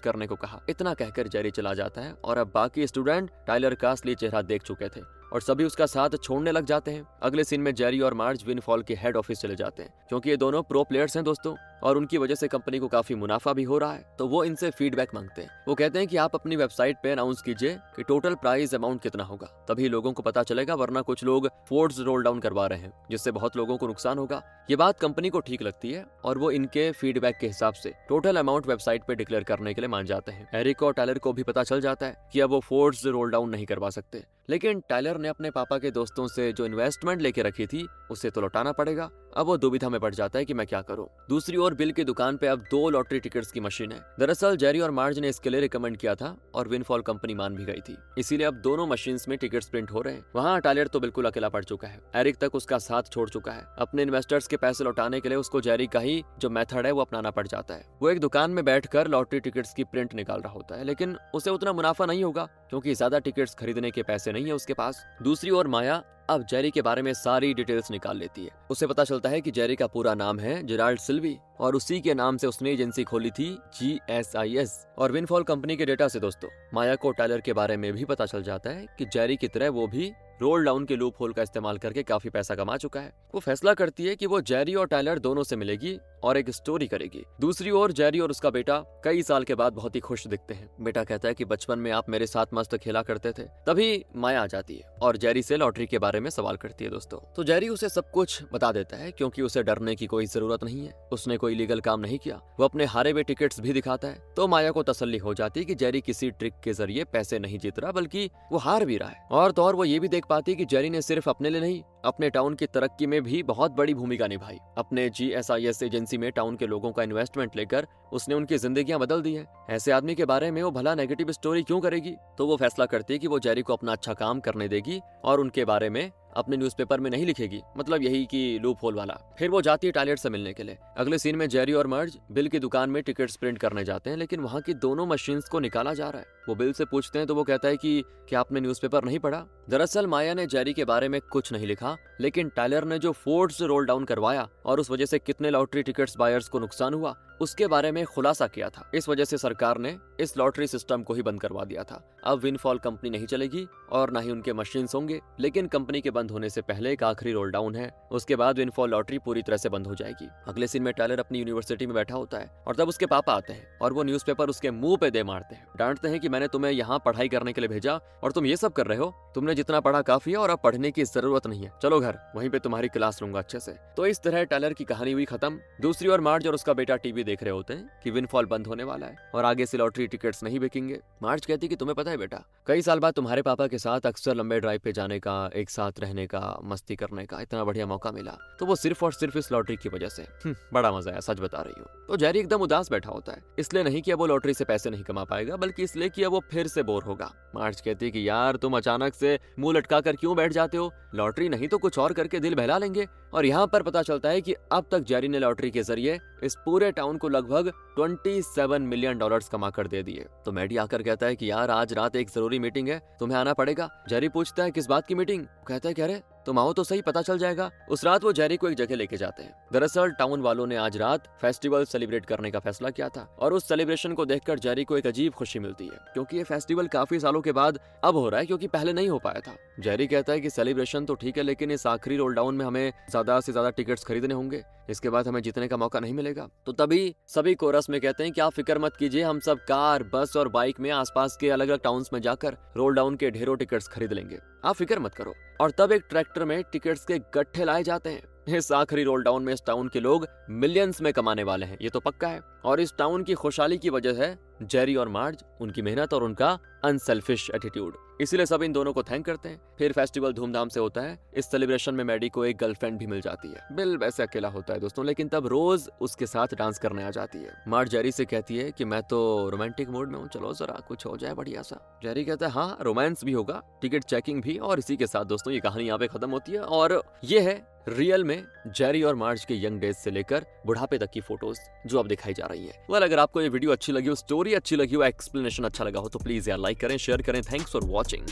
करने को कहा। इतना कहकर जेरी चला जाता है और अब बाकी स्टूडेंट टायलर का असली चेहरा देख चुके थे और सभी उसका साथ छोड़ने लग जाते हैं। अगले सीन में जेरी और मार्ज विनफॉल के हेड ऑफिस चले जाते हैं, क्योंकि ये दोनों प्रो प्लेयर्स हैं दोस्तों और उनकी वजह से कंपनी को काफी मुनाफा भी हो रहा है। तो वो इनसे फीडबैक मांगते हैं। वो कहते हैं कि आप अपनी वेबसाइट पे अनाउंस कीजिए कि टोटल प्राइस अमाउंट कितना होगा, तभी लोगों को पता चलेगा, वरना कुछ लोग फोर्स रोल डाउन करवा रहे हैं जिससे बहुत लोगों को नुकसान होगा। ये बात कंपनी को ठीक लगती है और वो इनके फीडबैक के हिसाब से टोटल अमाउंट वेबसाइट पे डिक्लेयर करने के लिए मान जाते हैं। एरिक और टायलर को भी पता चल जाता है कि अब वो फोर्स रोल डाउन नहीं करवा सकते, लेकिन टायलर ने अपने पापा के दोस्तों से जो इन्वेस्टमेंट लेके रखी थी उसे तो लौटाना पड़ेगा। अब वो दुविधा में पड़ जाता है कि मैं क्या करूं। दूसरी ओर बिल की दुकान पे अब 2 लॉटरी टिकट्स की मशीन है। दरअसल जेरी और मार्ज ने इसके लिए रिकमेंड किया था और विनफॉल कंपनी मान भी गई थी, इसीलिए अब दोनों मशीन्स में टिकट्स प्रिंट हो रहे हैं। वहाँ टायलर तो बिल्कुल अकेला पड़ चुका है। एरिक तक उसका साथ छोड़ चुका है। अपने इन्वेस्टर्स के पैसे लौटाने के लिए उसको जेरी का ही जो मेथड है वो अपनाना पड़ जाता है। वो एक दुकान में बैठकर लॉटरी टिकट्स की प्रिंट निकाल रहा होता है, लेकिन उसे उतना मुनाफा नहीं होगा क्योंकि ज्यादा टिकट्स खरीदने के पैसे नहीं है उसके पास। दूसरी ओर माया अब जेरी के बारे में सारी डिटेल्स निकाल लेती है। उसे पता चलता है कि जेरी का पूरा नाम है जेराल्ड सिल्वी और उसी के नाम से उसने एजेंसी खोली थी GSIS। और विनफॉल कंपनी के डेटा से दोस्तों माया को टायलर के बारे में भी पता चल जाता है कि जेरी की तरह वो भी रोल डाउन के लूप होल का इस्तेमाल करके काफी पैसा कमा चुका है। वो फैसला करती है कि वो जेरी और टायलर दोनों से मिलेगी और एक स्टोरी करेगी। दूसरी ओर जेरी और उसका बेटा कई साल के बाद बहुत ही खुश दिखते हैं। बेटा कहता है कि बचपन में आप मेरे साथ मस्त खेला करते थे। तभी माया आ जाती है और जेरी से लॉटरी के बारे में सवाल करती है दोस्तों। तो जेरी उसे सब कुछ बता देता है क्योंकि उसे डरने की कोई जरूरत नहीं है, उसने कोई लीगल काम नहीं किया। वो अपने हारे हुए टिकट्स भी दिखाता है। तो माया को तसल्ली हो जाती है कि जेरी किसी ट्रिक के जरिए पैसे नहीं जीत रहा बल्कि वो हार भी रहा है। और तो और वो ये भी देख पाती है कि जेरी ने सिर्फ अपने लिए नहीं अपने टाउन की तरक्की में भी बहुत बड़ी भूमिका निभाई। अपने GSIS एजेंसी में टाउन के लोगों का इन्वेस्टमेंट लेकर उसने उनकी जिंदगियां बदल दी हैं। ऐसे आदमी के बारे में वो भला नेगेटिव स्टोरी क्यों करेगी। तो वो फैसला करती है कि वो जेरी को अपना अच्छा काम करने देगी और उनके बारे में अपने न्यूज़पेपर में नहीं लिखेगी, मतलब यही कि लूप होल वाला। फिर वो जाती है टायलर से मिलने के लिए। अगले सीन में जेरी और मर्ज बिल की दुकान में टिकट्स प्रिंट करने जाते हैं, लेकिन वहाँ की दोनों मशीन्स को निकाला जा रहा है। वो बिल से पूछते हैं तो वो कहता है कि क्या आपने न्यूज़पेपर नहीं पढ़ा। दरअसल माया ने जेरी के बारे में कुछ नहीं लिखा, लेकिन टायलर ने जो फोर्स रोल डाउन करवाया और उस वजह से कितने लॉटरी टिकट्स बायर्स को नुकसान हुआ उसके बारे में खुलासा किया था। इस वजह से सरकार ने इस लॉटरी सिस्टम को ही बंद करवा दिया था। अब विनफॉल कंपनी नहीं चलेगी और ना ही उनके मशीन्स होंगे, लेकिन कंपनी के बंद होने से पहले एक आखिरी रोल डाउन है, उसके बाद विनफॉल लॉटरी पूरी तरह से बंद हो जाएगी। अगले सीन में टायलर अपनी यूनिवर्सिटी में बैठा होता है और तब उसके पापा आते हैं और वो न्यूज़पेपर उसके मुंह पे दे मारते हैं। डांटते हैं कि मैंने तुम्हें यहाँ पढ़ाई करने के लिए भेजा और तुम ये सब कर रहे हो। तुमने जितना पढ़ा काफी है और अब पढ़ने की जरूरत नहीं है, चलो घर, वहीं पे तुम्हारी क्लास लूंगा अच्छे से। तो इस तरह टायलर की कहानी हुई खत्म। दूसरी ओर मार्ज और उसका बेटा टीवी देख रहे होते हैं कि विनफॉल बंद होने वाला है और आगे से लॉटरी टिकट्स नहीं बिकेंगे। मार्ज कहती कि तुम्हें पता है बेटा, कई साल बाद तुम्हारे पापा के साथ अक्सर लंबे ड्राइव पे जाने का, एक साथ रहने का, मस्ती करने का इतना बढ़िया मौका मिला, तो वो सिर्फ और सिर्फ इस लॉटरी की वजह से। बड़ा मजा आया, सच बता रही हूँ। तो जेरी एकदम उदास बैठा होता है, इसलिए नहीं कि अब वो लॉटरी से पैसे नहीं कमा पाएगा, बल्कि इसलिए कि अब वो फिर से बोर होगा। मार्ज कहती है कि यार तुम अचानक से मुंह लटका कर क्यों बैठ जाते हो, लॉटरी नहीं तो कुछ और करके दिल बहला लेंगे। और यहाँ पर पता चलता है कि अब तक जेरी ने लॉटरी के जरिए इस पूरे टाउन को लगभग $27 मिलियन कमा कर दे दिए। तो मैडी आकर कहता है कि यार आज रात एक जरूरी मीटिंग है, तुम्हें आना पड़ेगा। जेरी पूछता है किस बात की मीटिंग। कहता है कि अरे तुम आओ तो सही, पता चल जाएगा। उस रात वो जेरी को एक जगह लेके जाते हैं। दरअसल टाउन वालों ने आज रात फेस्टिवल सेलिब्रेट करने का फैसला किया था और उस सेलिब्रेशन को देखकर जेरी को एक अजीब खुशी मिलती है, क्योंकि ये फेस्टिवल काफी सालों के बाद अब हो रहा है, क्योंकि पहले नहीं हो पाया था। जेरी कहता है कि सेलिब्रेशन तो ठीक है, लेकिन इस आखिरी रोल डाउन में हमें ज्यादा से ज्यादा टिकट्स खरीदने होंगे, इसके बाद हमें जीतने का मौका नहीं मिलेगा। तो तभी सभी कोरस में कहते हैं कि आप फिक्र मत कीजिए, हम सब कार, बस और बाइक में आसपास के अलग अलग टाउन्स में जाकर रोल डाउन के ढेरों टिकट्स खरीद लेंगे, आप फिक्र मत करो। और तब एक ट्रैक्टर में टिकट्स के गट्ठे लाए जाते हैं। इस आखिरी रोल डाउन में इस टाउन के लोग मिलियंस में कमाने वाले हैं, ये तो पक्का है। और इस टाउन की खुशहाली की वजह है जेरी और मार्ज, उनकी मेहनत और उनका अनसेल्फिश एटीट्यूड, इसीलिए सब इन दोनों को थैंक करते हैं। फिर फेस्टिवल धूमधाम से होता है। इस सेलिब्रेशन में मैडी को एक गर्लफ्रेंड भी मिल जाती है। बिल वैसे अकेला होता है दोस्तों, लेकिन तब रोज उसके साथ डांस करने आ जाती है। मार्ज जेरी से कहती है कि मैं तो रोमांटिक मूड में हूँ, चलो जरा कुछ हो जाए बढ़िया सा। जेरी कहता है हाँ, रोमांस भी होगा, टिकट चेकिंग भी। और इसी के साथ दोस्तों ये कहानी यहाँ पे खत्म होती है। और ये है रियल में जेरी और मार्ज के यंग डेज से लेकर बुढ़ापे तक की फोटोज जो अब दिखाई जा रही है। अगर आपको ये वीडियो अच्छी लगी हो, स्टोरी स्टोरी अच्छी लगी हो, एक्सप्लेनेशन अच्छा लगा हो तो प्लीज यार लाइक करें, शेयर करें। Thanks for watching.